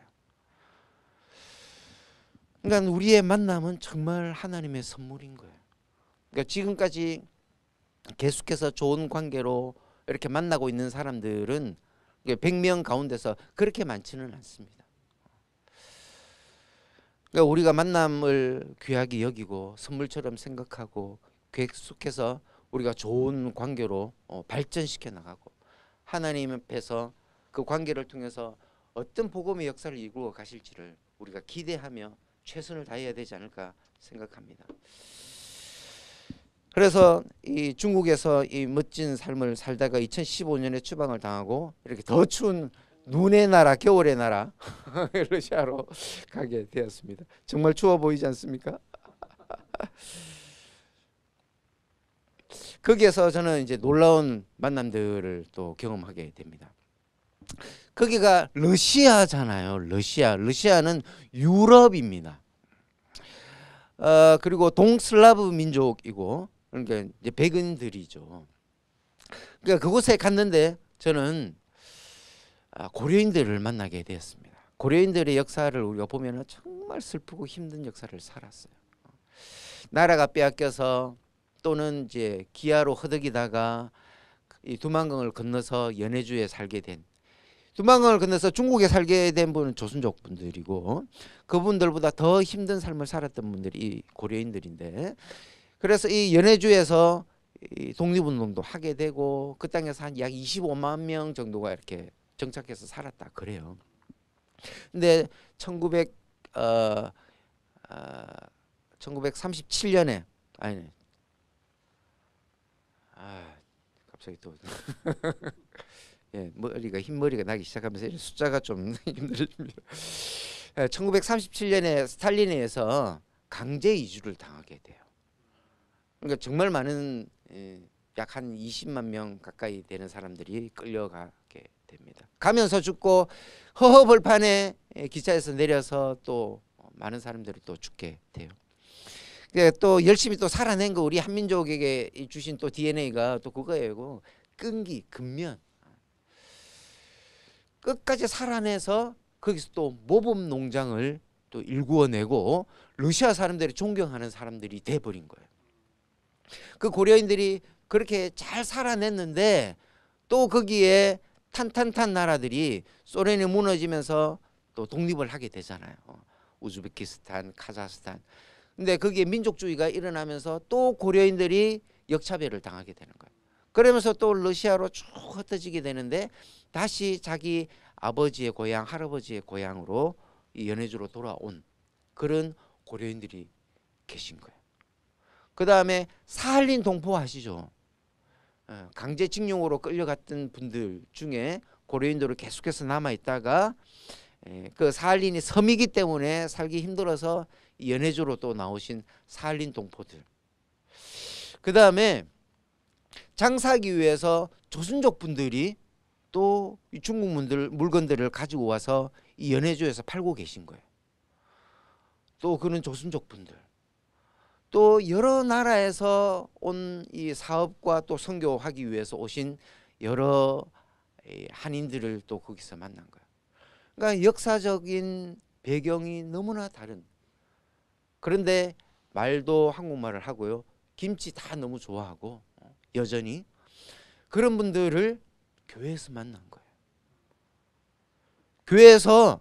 그러니까 우리의 만남은 정말 하나님의 선물인 거예요. 그러니까 지금까지 계속해서 좋은 관계로 이렇게 만나고 있는 사람들은 100명 가운데서 그렇게 많지는 않습니다. 그러니까 우리가 만남을 귀하게 여기고 선물처럼 생각하고 계속해서 우리가 좋은 관계로 발전시켜 나가고, 하나님 앞에서 그 관계를 통해서 어떤 복음의 역사를 이루어 가실지를 우리가 기대하며 최선을 다해야 되지 않을까 생각합니다. 그래서 이 중국에서 이 멋진 삶을 살다가 2015년에 추방을 당하고, 이렇게 더 추운 눈의 나라, 겨울의 나라 러시아로 가게 되었습니다. 정말 추워 보이지 않습니까? 거기에서 저는 이제 놀라운 만남들을 또 경험하게 됩니다. 거기가 러시아잖아요. 러시아는 유럽입니다. 그리고 동슬라브 민족이고, 그러니까 이제 백인들이죠. 그러니까 그곳에 갔는데 저는 고려인들을 만나게 되었습니다. 고려인들의 역사를 우리가 보면 정말 슬프고 힘든 역사를 살았어요. 나라가 빼앗겨서, 또는 이제 기아로 허덕이다가 이 두만강을 건너서 연해주에 살게 된, 두만강을 건너서 중국에 살게 된 분은 조선족 분들이고, 그분들보다 더 힘든 삶을 살았던 분들이 이 고려인들인데, 그래서 이 연해주에서 이 독립운동도 하게 되고, 그 땅에서 한 약 25만 명 정도가 이렇게 정착해서 살았다 그래요. 근데 1937년에 갑자기 또 예, 머리가 흰머리가 나기 시작하면서 숫자가 좀 힘들어집니다. 1937년에 스탈린에 의해서 강제 이주를 당하게 돼요. 그러니까 정말 많은 약 한 20만 명 가까이 되는 사람들이 끌려가게 됩니다. 가면서 죽고, 허허벌판에 기차에서 내려서 또 많은 사람들이 또 죽게 돼요. 또 열심히 또 살아낸 거, 우리 한민족에게 주신 또 DNA가 또 그거예요. 끈기, 근면, 끝까지 살아내서 거기서 또 모범 농장을 또 일구어내고 러시아 사람들이 존경하는 사람들이 돼버린 거예요. 그 고려인들이 그렇게 잘 살아냈는데, 또 거기에 탄탄탄 나라들이 소련이 무너지면서 또 독립을 하게 되잖아요. 우즈베키스탄, 카자흐스탄. 근데 거기에 민족주의가 일어나면서 또 고려인들이 역차별을 당하게 되는 거예요. 그러면서 또 러시아로 쭉 흩어지게 되는데 다시 자기 아버지의 고향, 할아버지의 고향으로 이 연해주로 돌아온 그런 고려인들이 계신 거예요. 그 다음에 사할린 동포 아시죠? 강제징용으로 끌려갔던 분들 중에 고려인들로 계속해서 남아있다가 그 사할린이 섬이기 때문에 살기 힘들어서 연해주로 또 나오신 사할린 동포들. 그 다음에 장사하기 위해서 조선족 분들이 또 중국 물건들을 가지고 와서 이 연해주에서 팔고 계신 거예요. 또 그런 조선족 분들. 또 여러 나라에서 온 이 사업과 또 선교하기 위해서 오신 여러 한인들을 또 거기서 만난 거예요. 그러니까 역사적인 배경이 너무나 다른. 그런데 말도 한국말을 하고요. 김치 다 너무 좋아하고 여전히 그런 분들을 교회에서 만난 거예요. 교회에서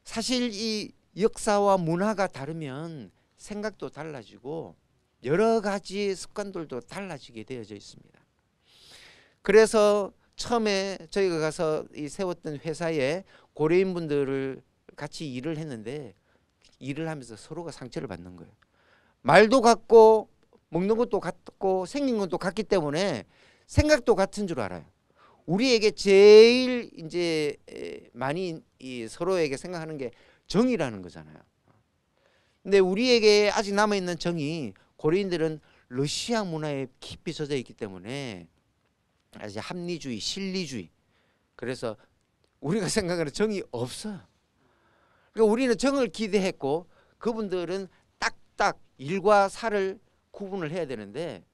사실 이 역사와 문화가 다르면 생각도 달라지고 여러 가지 습관들도 달라지게 되어져 있습니다. 그래서 처음에 저희가 가서 세웠던 회사에 고려인분들을 같이 일을 했는데 일을 하면서 서로가 상처를 받는 거예요. 말도 같고 먹는 것도 같고 생긴 것도 같기 때문에 생각도 같은 줄 알아요. 우리에게 제일 이제 많이 서로에게 생각하는 게 정의라는 거잖아요. 근데 우리에게 아직 남아있는 정이 고려인들은 러시아 문화에 깊이 젖어 있기 때문에 아직 합리주의, 실리주의. 그래서 우리가 생각하는 정이 없어요. 그러니까 우리는 정을 기대했고 그분들은 딱딱 일과 사를 구분을 해야 되는데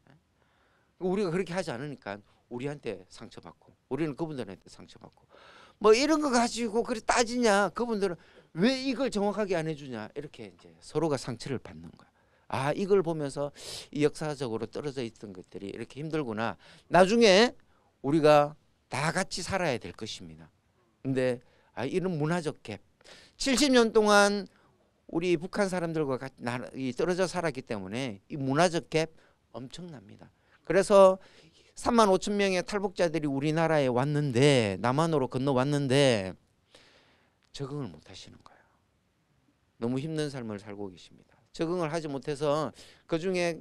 우리가 그렇게 하지 않으니까 우리한테 상처받고 우리는 그분들한테 상처받고 뭐 이런 거 가지고 그래 따지냐 그분들은 왜 이걸 정확하게 안 해주냐 이렇게 이제 서로가 상처를 받는 거야. 아 이걸 보면서 이 역사적으로 떨어져 있던 것들이 이렇게 힘들구나. 나중에 우리가 다 같이 살아야 될 것입니다. 근데 이런 문화적 갭 70년 동안 우리 북한 사람들과 같이 떨어져 살았기 때문에 이 문화적 갭 엄청납니다. 그래서 3만 5천 명의 탈북자들이 우리나라에 왔는데 남한으로 건너왔는데 적응을 못 하시는 거예요. 너무 힘든 삶을 살고 계십니다. 적응을 하지 못해서 그중에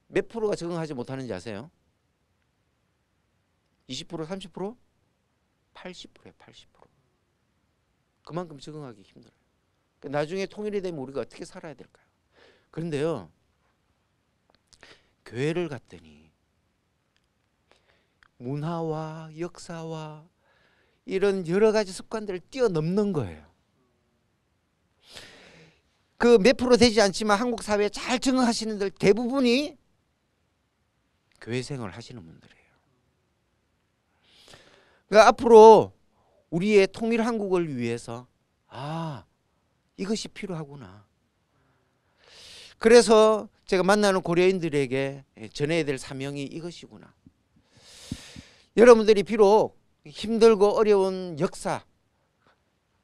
몇 프로가 적응하지 못하는지 아세요? 20%, 30%? 80%예요. 80%. 그만큼 적응하기 힘들어요. 나중에 통일이 되면 우리가 어떻게 살아야 될까요? 그런데요. 교회를 갔더니 문화와 역사와 이런 여러 가지 습관들을 뛰어넘는 거예요. 그 몇 프로 되지 않지만 한국 사회에 잘 적응하시는 분들 대부분이 교회 생활을 하시는 분들이에요. 그러니까 앞으로 우리의 통일 한국을 위해서 이것이 필요하구나. 그래서 제가 만나는 고려인들에게 전해야 될 사명이 이것이구나. 여러분들이 비록 힘들고 어려운 역사,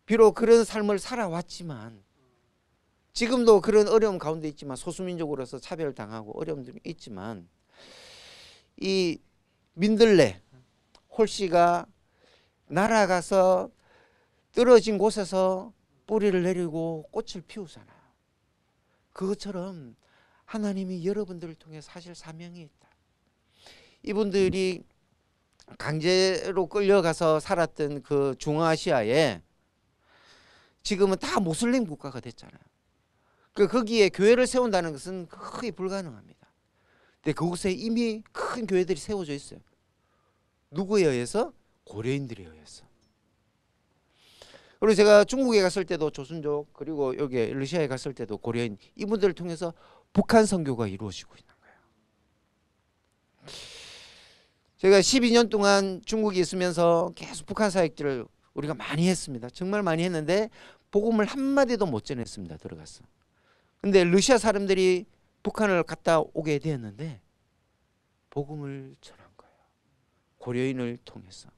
비록 그런 삶을 살아왔지만 지금도 그런 어려움 가운데 있지만 소수민족으로서 차별당하고 어려움들이 있지만 이 민들레 홀씨가 날아가서 떨어진 곳에서 뿌리를 내리고 꽃을 피우잖아요. 그것처럼 하나님이 여러분들을 통해 사실 사명이 있다. 이분들이 강제로 끌려가서 살았던 그 중앙아시아에 지금은 다 무슬림 국가가 됐잖아요. 거기에 교회를 세운다는 것은 거의 불가능합니다. 근데 그곳에 이미 큰 교회들이 세워져 있어요. 누구에 의해서? 고려인들에 의해서. 그리고 제가 중국에 갔을 때도 조선족 그리고 여기 러시아에 갔을 때도 고려인 이분들을 통해서 북한 선교가 이루어지고 있는 거예요. 제가 12년 동안 중국에 있으면서 계속 북한 사역들을 우리가 많이 했습니다. 정말 많이 했는데 복음을 한마디도 못 전했습니다. 들어가서. 근데 러시아 사람들이 북한을 갔다 오게 되었는데 복음을 전한 거예요. 고려인을 통해서.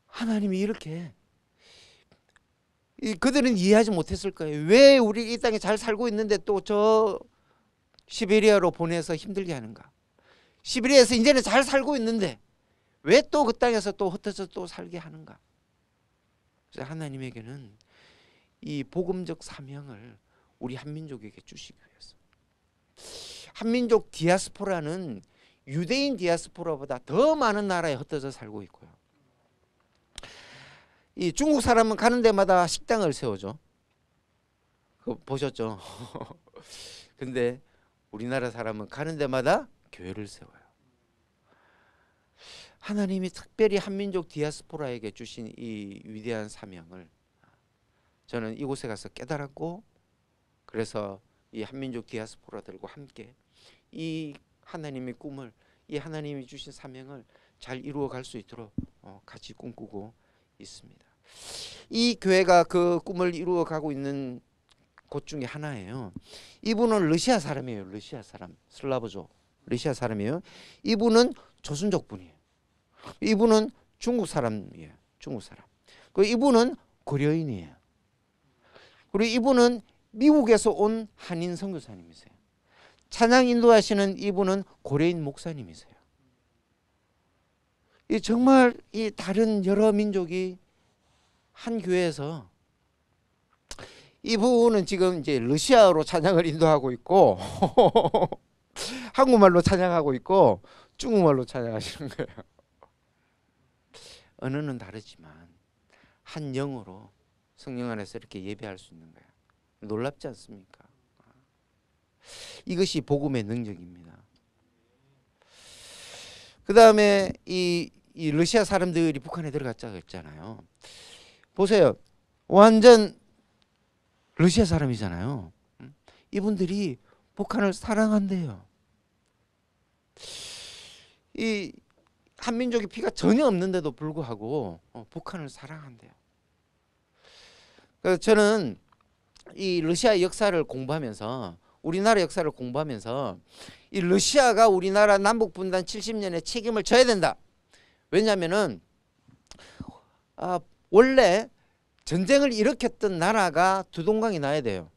하나님이 이렇게 그들은 이해하지 못했을 거예요. 왜 우리 이 땅에 잘 살고 있는데 또 저 시베리아로 보내서 힘들게 하는가? 시베리아에서 이제는 잘 살고 있는데 왜 또 그 땅에서 또 흩어져 또 살게 하는가? 그래서 하나님에게는 이 복음적 사명을 우리 한민족에게 주시기 위해서. 한민족 디아스포라는 유대인 디아스포라보다 더 많은 나라에 흩어져 살고 있고요. 이 중국 사람은 가는 데마다 식당을 세우죠. 그거 보셨죠? 근데 우리나라 사람은 가는 데마다 교회를 세워요. 하나님이 특별히 한민족 디아스포라에게 주신 이 위대한 사명을 저는 이곳에 가서 깨달았고, 그래서 이 한민족 디아스포라들과 함께 이 하나님의 꿈을, 이 하나님이 주신 사명을 잘 이루어 갈 수 있도록 같이 꿈꾸고 있습니다. 이 교회가 그 꿈을 이루어 가고 있는 곳 중에 하나예요. 이분은 러시아 사람이에요. 러시아 사람, 슬라브족 러시아 사람이에요. 이분은 조선족 분이에요. 이분은 중국 사람이에요. 중국 사람. 그리고 이분은 고려인이에요. 그리고 이분은 미국에서 온 한인 선교사님이세요. 찬양 인도하시는 이분은 고려인 목사님이세요. 이 정말 이 다른 여러 민족이 한 교회에서, 이분은 지금 이제 러시아어로 찬양을 인도하고 있고 한국말로 찬양하고 있고 중국말로 찬양하시는 거예요. 언어는 다르지만 한 영으로 성령 안에서 이렇게 예배할 수 있는 거예요. 놀랍지 않습니까? 이것이 복음의 능력입니다. 그 다음에 이 러시아 사람들이 북한에 들어갔다고 했잖아요. 보세요. 완전 러시아 사람이잖아요. 이분들이 북한을 사랑한대요. 이 한민족의 피가 전혀 없는데도 불구하고 북한을 사랑한대요. 그래서 저는 이 러시아 역사를 공부하면서, 우리나라 역사를 공부하면서 이 러시아가 우리나라 남북 분단 70년에 책임을 져야 된다. 왜냐하면은 원래 전쟁을 일으켰던 나라가 두 동강이 나야 돼요.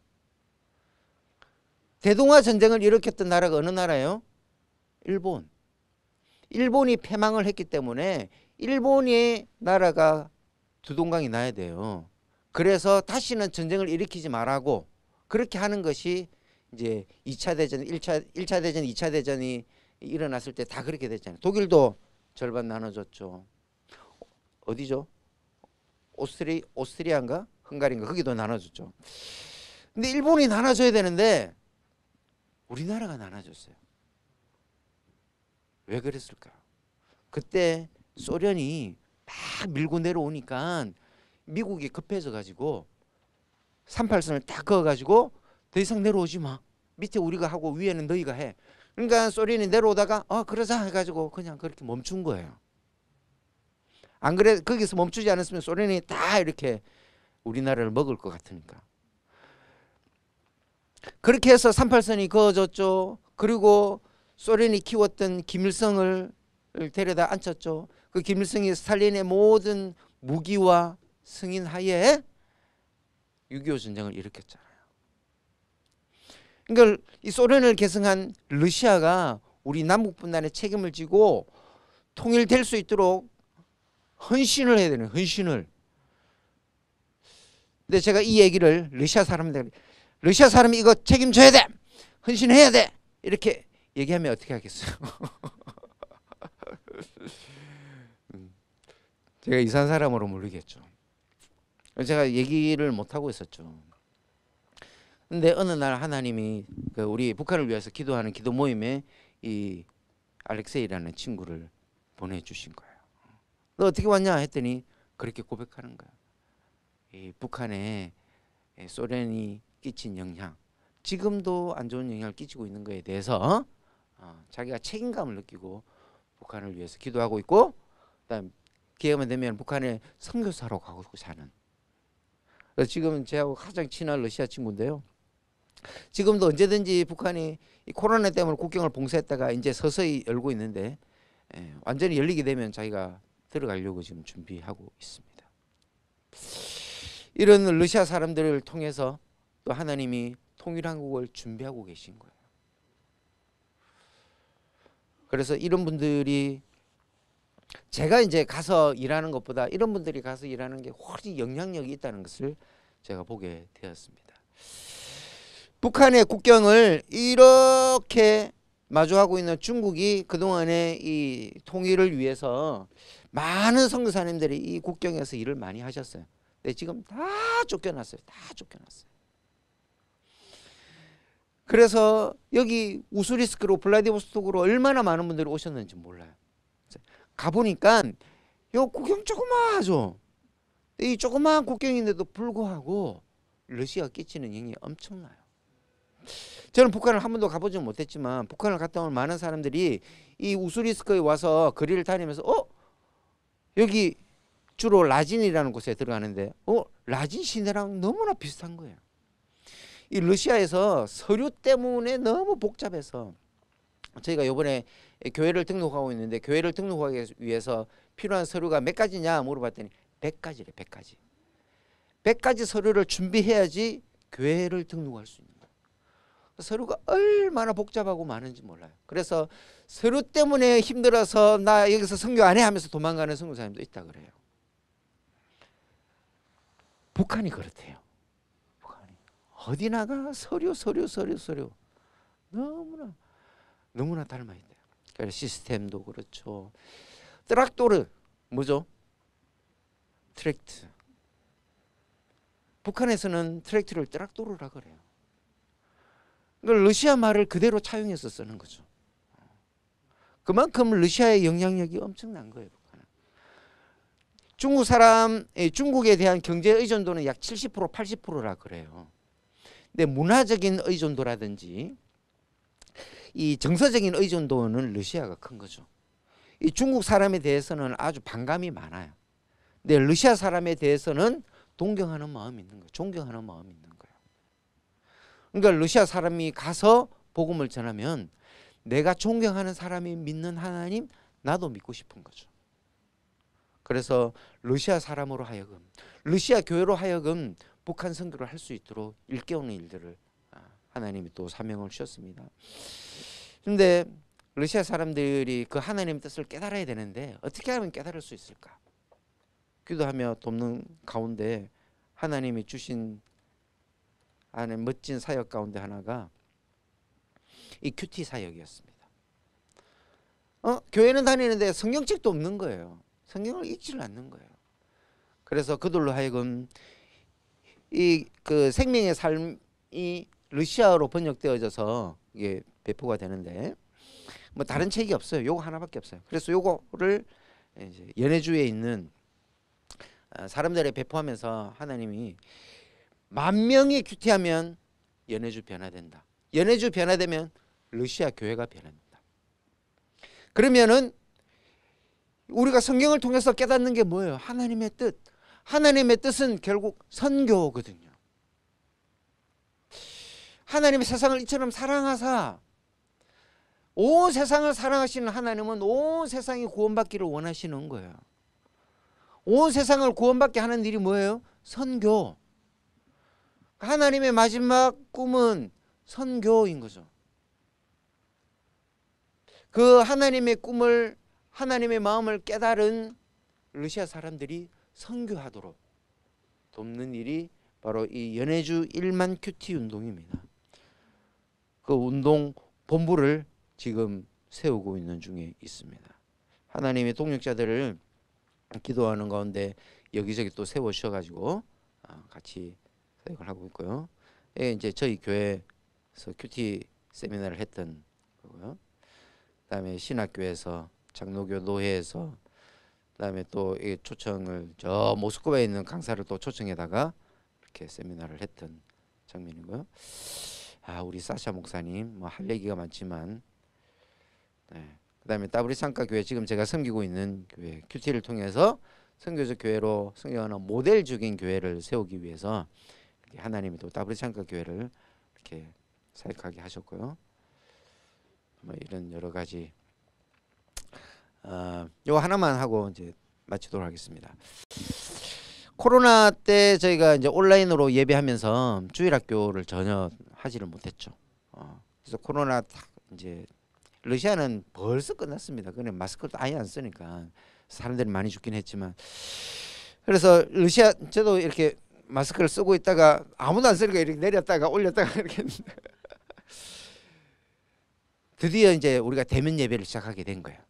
대동아 전쟁을 일으켰던 나라가 어느 나라예요? 일본. 일본이 패망을 했기 때문에 일본의 나라가 두 동강이 나야 돼요. 그래서 다시는 전쟁을 일으키지 말라고 그렇게 하는 것이 이제 2차 대전, 1차 대전, 2차 대전이 일어났을 때 다 그렇게 됐잖아요. 독일도 절반 나눠졌죠. 어디죠? 오스트리아인가? 헝가리인가? 거기도 나눠졌죠. 근데 일본이 나눠줘야 되는데 우리나라가 나눠졌어요. 왜 그랬을까요? 그때 소련이 막 밀고 내려오니까 미국이 급해져 가지고 38선을 딱 그어 가지고 더 이상 내려오지 마. 밑에 우리가 하고 위에는 너희가 해. 그러니까 소련이 내려오다가 그러자 해가지고 그냥 그렇게 멈춘 거예요. 안 그래 거기서 멈추지 않았으면 소련이 다 이렇게 우리나라를 먹을 것 같으니까. 그렇게 해서 38선이 그어졌죠. 그리고 소련이 키웠던 김일성을 데려다 앉혔죠. 그 김일성이 스탈린의 모든 무기와 승인 하에 6.25 전쟁을 일으켰잖아요. 그러니까 이 소련을 계승한 러시아가 우리 남북 분단의 책임을 지고 통일될 수 있도록 헌신을 해야 되는, 헌신을. 근데 제가 이 얘기를 러시아 사람이 이거 책임져야 돼, 헌신해야 돼 이렇게 얘기하면 어떻게 하겠어요? 제가 이상한 사람으로 모르겠죠. 제가 얘기를 못 하고 있었죠. 근데 어느 날 하나님이 우리 북한을 위해서 기도하는 기도 모임에 이 알렉세이라는 친구를 보내주신 거예요. 너 어떻게 왔냐 했더니 그렇게 고백하는 거예요. 이 북한에 소련이 끼친 영향, 지금도 안 좋은 영향을 끼치고 있는 것에 대해서 자기가 책임감을 느끼고 북한을 위해서 기도하고 있고, 그다음 기회만 되면 북한에 선교사로 가고 사는. 그래서 지금 제하고 가장 친한 러시아 친구인데요. 지금도 언제든지 북한이 이 코로나 때문에 국경을 봉쇄했다가 이제 서서히 열고 있는데 완전히 열리게 되면 자기가 들어가려고 지금 준비하고 있습니다. 이런 러시아 사람들을 통해서 또 하나님이 통일한국을 준비하고 계신 거예요. 그래서 이런 분들이 제가 이제 가서 일하는 것보다 이런 분들이 가서 일하는 게 훨씬 영향력이 있다는 것을 제가 보게 되었습니다. 북한의 국경을 이렇게 마주하고 있는 중국이 그동안에 이 통일을 위해서 많은 선교사님들이 이 국경에서 일을 많이 하셨어요. 근데 지금 다 쫓겨났어요. 다 쫓겨났어요. 그래서 여기 우스리스크로 블라디보스톡으로 얼마나 많은 분들이 오셨는지 몰라요. 가보니까 요 국경 조그마하죠. 이 조그마한 국경인데도 불구하고 러시아가 끼치는 영향이 엄청나요. 저는 북한을 한 번도 가보지 못했지만 북한을 갔다 온 많은 사람들이 이 우스리스크에 와서 거리를 다니면서 여기 주로 라진이라는 곳에 들어가는데 라진 시내랑 너무나 비슷한 거예요. 이 러시아에서 서류 때문에 너무 복잡해서 저희가 이번에 교회를 등록하고 있는데 교회를 등록하기 위해서 필요한 서류가 몇 가지냐 물어봤더니 100가지래. 100가지. 100가지 서류를 준비해야지 교회를 등록할 수 있는 거예요. 서류가 얼마나 복잡하고 많은지 몰라요. 그래서 서류 때문에 힘들어서 나 여기서 선교 안 해 하면서 도망가는 선교사님도 있다 그래요. 북한이 그렇대요. 북한이 어디 나가 서류 너무나 닮아 있대요. 그래서 시스템도 그렇죠. 트락토르 뭐죠? 트랙트. 북한에서는 트랙트를 트락토르라 그래요. 그러니까 러시아 말을 그대로 차용해서 쓰는 거죠. 그만큼 러시아의 영향력이 엄청난 거예요. 북한은. 중국에 대한 경제 의존도는 약 70% 80%라 그래요. 근데 문화적인 의존도라든지 이 정서적인 의존도는 러시아가 큰 거죠. 이 중국 사람에 대해서는 아주 반감이 많아요. 근데 러시아 사람에 대해서는 동경하는 마음이 있는 거예요. 존경하는 마음이 있는 거예요. 그러니까 러시아 사람이 가서 복음을 전하면 내가 존경하는 사람이 믿는 하나님 나도 믿고 싶은 거죠. 그래서 러시아 사람으로 하여금 러시아 교회로 하여금 북한 선교를 할 수 있도록 일깨우는 일들을 하나님이 또 사명을 주셨습니다. 그런데 러시아 사람들이 그 하나님의 뜻을 깨달아야 되는데 어떻게 하면 깨달을 수 있을까? 기도하며 돕는 가운데 하나님이 주신 안에 멋진 사역 가운데 하나가 이 큐티 사역이었습니다. 교회는 다니는데 성경책도 없는 거예요. 성경을 읽지를 않는 거예요. 그래서 그들로 하여금 이 그 생명의 삶이 러시아어로 번역되어져서 이게 배포가 되는데 뭐 다른 책이 없어요. 요거 하나밖에 없어요. 그래서 요거를 이제 연해주에 있는 사람들에 배포하면서 하나님이 10,000명이 큐티하면 연해주 변화된다. 연해주 변화되면 러시아 교회가 변합니다. 그러면은 우리가 성경을 통해서 깨닫는 게 뭐예요? 하나님의 뜻. 하나님의 뜻은 결국 선교거든요. 하나님의 세상을 이처럼 사랑하사 온 세상을 사랑하시는 하나님은 온 세상이 구원받기를 원하시는 거예요. 온 세상을 구원받게 하는 일이 뭐예요? 선교. 하나님의 마지막 꿈은 선교인 거죠. 그 하나님의 꿈을 하나님의 마음을 깨달은 러시아 사람들이 선교하도록 돕는 일이 바로 이 연해주 1만 큐티 운동입니다. 그 운동 본부를 지금 세우고 있는 중에 있습니다. 하나님의 동력자들을 기도하는 가운데 여기저기 또 세워주셔가지고 같이 사역을 하고 있고요. 이제 저희 교회에서 큐티 세미나를 했던 거고요. 그다음에 신학교에서 장로교 노회에서 그다음에 또 이 초청을 저 모스크바에 있는 강사를 또 초청해다가 이렇게 세미나를 했던 장면이고요. 우리 사샤 목사님 뭐 할 얘기가 많지만 그다음에 따브리창가 교회 지금 제가 섬기고 있는 교회 큐티를 통해서 선교적 교회로 성경하는 모델적인 교회를 세우기 위해서 하나님이 또 따브리창가 교회를 이렇게 사역하게 하셨고요. 뭐 이런 여러 가지 요 하나만 하고 이제 마치도록 하겠습니다. 코로나 때 저희가 이제 온라인으로 예배하면서 주일학교를 전혀 하지를 못했죠. 그래서 코로나 딱 이제 러시아는 벌써 끝났습니다. 그냥 마스크를 아예 안 쓰니까 사람들이 많이 죽긴 했지만, 그래서 러시아 저도 이렇게 마스크를 쓰고 있다가 아무도 안 쓰니까 이렇게 내렸다가 올렸다가 이렇게 했는데 드디어 이제 우리가 대면 예배를 시작하게 된 거예요.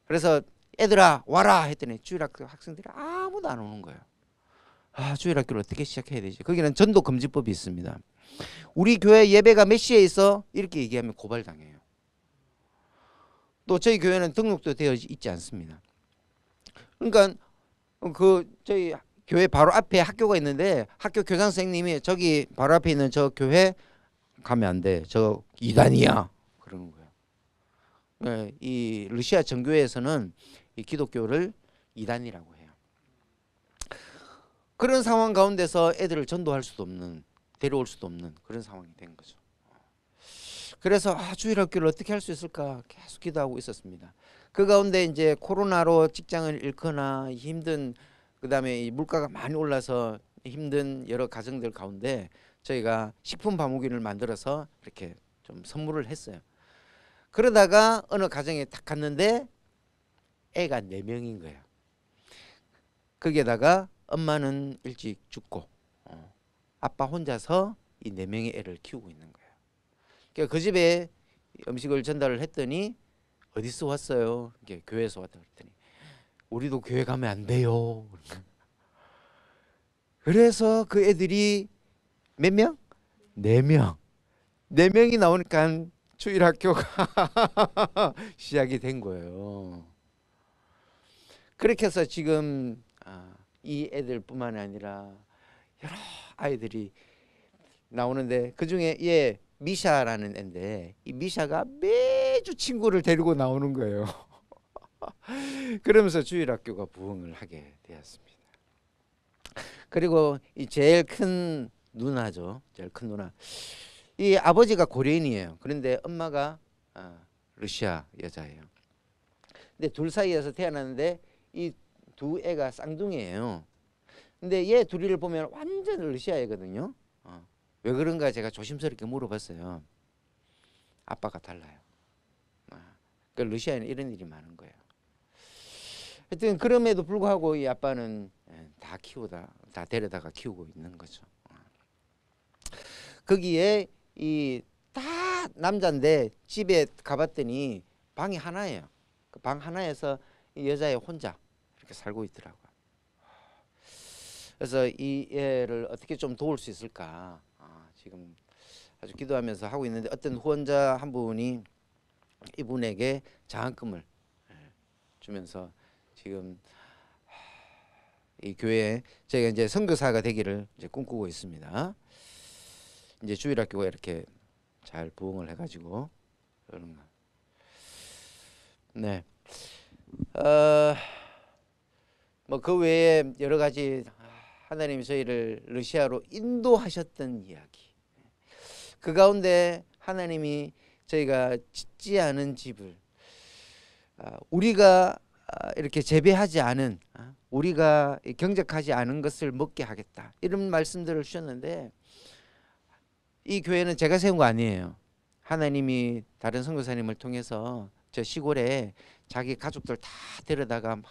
그래서 애들아 와라 했더니 주일학교 학생들이 아무도 안 오는 거예요. 주일학교를 어떻게 시작해야 되지? 거기는 전도 금지법이 있습니다. 우리 교회 예배가 몇 시에 있어? 이렇게 얘기하면 고발당해요. 또 저희 교회는 등록도 되어 있지 않습니다. 그러니까 그 저희 교회 바로 앞에 학교가 있는데 학교 교장 선생님이 저기 바로 앞에 있는 저 교회 가면 안 돼. 저 이단이야. 그러는 거예요. 네, 이 러시아 정교회에서는 이 기독교를 이단이라고 해요. 그런 상황 가운데서 애들을 전도할 수도 없는, 데려올 수도 없는 그런 상황이 된 거죠. 그래서 주일학교를 어떻게 할 수 있을까 계속 기도하고 있었습니다. 그 가운데 이제 코로나로 직장을 잃거나 힘든, 그다음에 이 물가가 많이 올라서 힘든 여러 가정들 가운데 저희가 식품 바무기를 만들어서 이렇게 좀 선물을 했어요. 그러다가 어느 가정에 딱 갔는데 애가 4명인 거예요. 거기에다가 엄마는 일찍 죽고 아빠 혼자서 이 4명의 애를 키우고 있는 거예요. 그러니까 그 집에 음식을 전달을 했더니 어디서 왔어요? 이게 교회에서 왔다 그랬더니 우리도 교회 가면 안 돼요. 그래서 그 애들이 몇 명? 4명. 4명이 나오니까 주일학교가 시작이 된 거예요. 그렇게 해서 지금 이 애들뿐만 아니라 여러 아이들이 나오는데 그중에 얘 미샤라는 애인데 이 미샤가 매주 친구를 데리고 나오는 거예요. 그러면서 주일학교가 부흥을 하게 되었습니다. 그리고 이 제일 큰 누나죠. 제일 큰 누나. 이 아버지가 고려인이에요. 그런데 엄마가 러시아 여자예요. 근데 둘 사이에서 태어났는데 이 두 애가 쌍둥이에요. 근데 얘 둘이를 보면 완전 러시아 애거든요. 왜 그런가 제가 조심스럽게 물어봤어요. 아빠가 달라요. 그 러시아에는 이런 일이 많은 거예요. 하여튼 그럼에도 불구하고 이 아빠는 다 키우다, 다 데려다가 키우고 있는 거죠. 거기에 이 다 남자인데 집에 가봤더니 방이 하나예요. 그 방 하나에서 이 여자애 혼자 이렇게 살고 있더라고요. 그래서 이 애를 어떻게 좀 도울 수 있을까 지금 아주 기도하면서 하고 있는데 어떤 후원자 한 분이 이분에게 장학금을 주면서 지금 이 교회에 제가 이제 선교사가 되기를 이제 꿈꾸고 있습니다. 이제 주일학교가 이렇게 잘 부흥을 해가지고 네. 뭐 그 외에 여러 가지 하나님이 저희를 러시아로 인도하셨던 이야기. 그 가운데 하나님이 저희가 짓지 않은 집을 우리가 이렇게 재배하지 않은 우리가 경작하지 않은 것을 먹게 하겠다 이런 말씀들을 주셨는데 이 교회는 제가 세운 거 아니에요. 하나님이 다른 선교사님을 통해서 저 시골에 자기 가족들 다 데려다가 막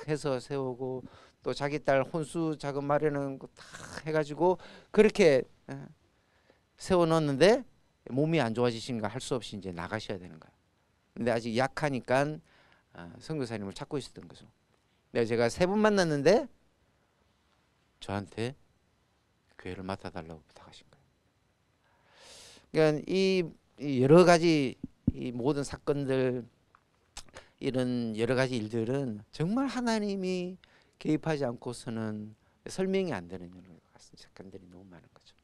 해서 세우고 또 자기 딸 혼수 자금 마련하는 거 다 해가지고 그렇게 세워놓는데 몸이 안 좋아지신가 할 수 없이 이제 나가셔야 되는 거예요. 근데 아직 약하니까 선교사님을 찾고 있었던 거죠. 제가 3분 만났는데 저한테 교회를 맡아달라고 부탁하신 거예요. 그러니까 이 여러 가지 이 모든 사건들 이런 여러 가지 일들은 정말 하나님이 개입하지 않고서는 설명이 안 되는 여러 가지 사건들이 너무 많은 거죠.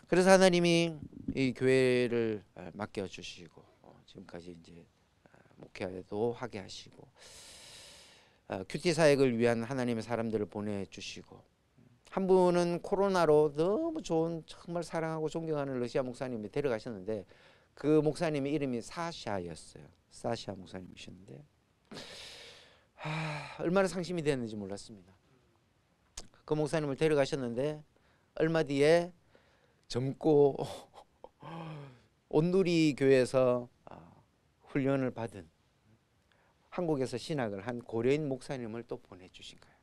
그래서 하나님이 이 교회를 맡겨 주시고 지금까지 이제 목회도 하게 하시고 큐티 사역을 위한 하나님의 사람들을 보내주시고 한 분은 코로나로 너무 좋은 정말 사랑하고 존경하는 러시아 목사님이 데려가셨는데 그 목사님의 이름이 사샤였어요. 사샤 목사님이셨는데 얼마나 상심이 되었는지 몰랐습니다. 그 목사님을 데려가셨는데 얼마 뒤에 젊고 온누리 교회에서 훈련을 받은 한국에서 신학을 한 고려인 목사님을 또 보내주신 거예요.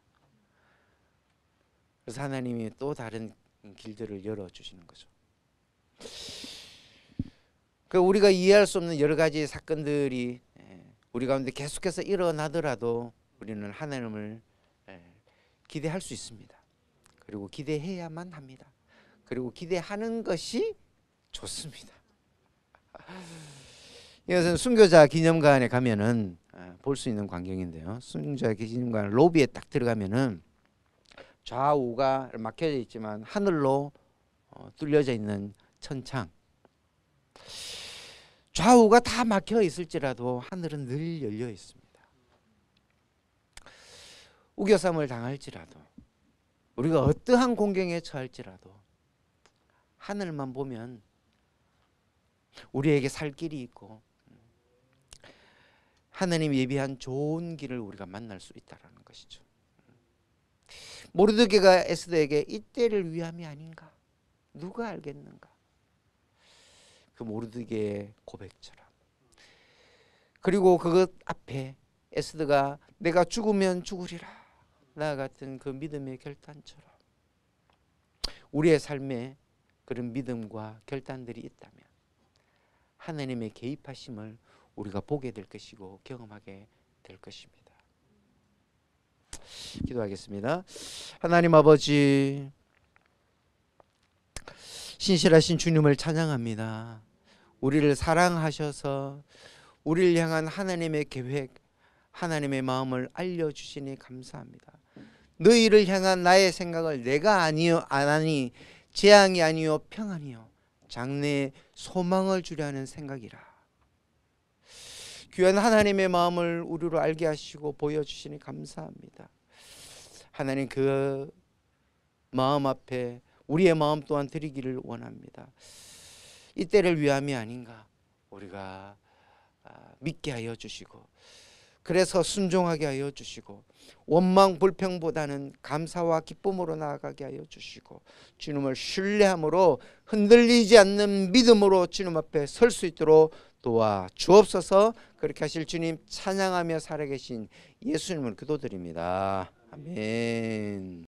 그래서 하나님이 또 다른 길들을 열어주시는 거죠. 그 우리가 이해할 수 없는 여러 가지 사건들이 우리 가운데 계속해서 일어나더라도 우리는 하나님을 기대할 수 있습니다. 그리고 기대해야만 합니다. 그리고 기대하는 것이 좋습니다. 이것은 순교자 기념관에 가면은 볼 수 있는 광경인데요. 순교자 기념관 로비에 딱 들어가면은 좌우가 막혀져 있지만 하늘로 뚫려져 있는 천창. 좌우가 다 막혀 있을지라도 하늘은 늘 열려 있습니다. 우겨쌈을 당할지라도 우리가 어떠한 공경에 처할지라도 하늘만 보면 우리에게 살 길이 있고 하나님 예비한 좋은 길을 우리가 만날 수 있다는 것이죠. 모르드게가 에스더에게 이때를 위함이 아닌가? 누가 알겠는가? 그 모르드게의 고백처럼. 그리고 그것 앞에 에스더가 내가 죽으면 죽으리라 나 같은 그 믿음의 결단처럼 우리의 삶에 그런 믿음과 결단들이 있다면 하나님의 개입하심을 우리가 보게 될 것이고 경험하게 될 것입니다. 기도하겠습니다. 하나님 아버지, 신실하신 주님을 찬양합니다. 우리를 사랑하셔서 우리를 향한 하나님의 계획, 하나님의 마음을 알려주시니 감사합니다. 너희를 향한 나의 생각을 내가 아니요 안 하니 재앙이 아니요 평안이요 장래에 소망을 주려는 생각이라. 귀한 하나님의 마음을 우리로 알게 하시고 보여주시니 감사합니다. 하나님 그 마음 앞에 우리의 마음 또한 드리기를 원합니다. 이때를 위함이 아닌가 우리가 믿게 하여 주시고 그래서 순종하게 하여 주시고 원망 불평보다는 감사와 기쁨으로 나아가게 하여 주시고 주님을 신뢰함으로 흔들리지 않는 믿음으로 주님 앞에 설 수 있도록 도와 주옵소서. 그렇게 하실 주님 찬양하며 살아계신 예수님을 기도드립니다. 아멘.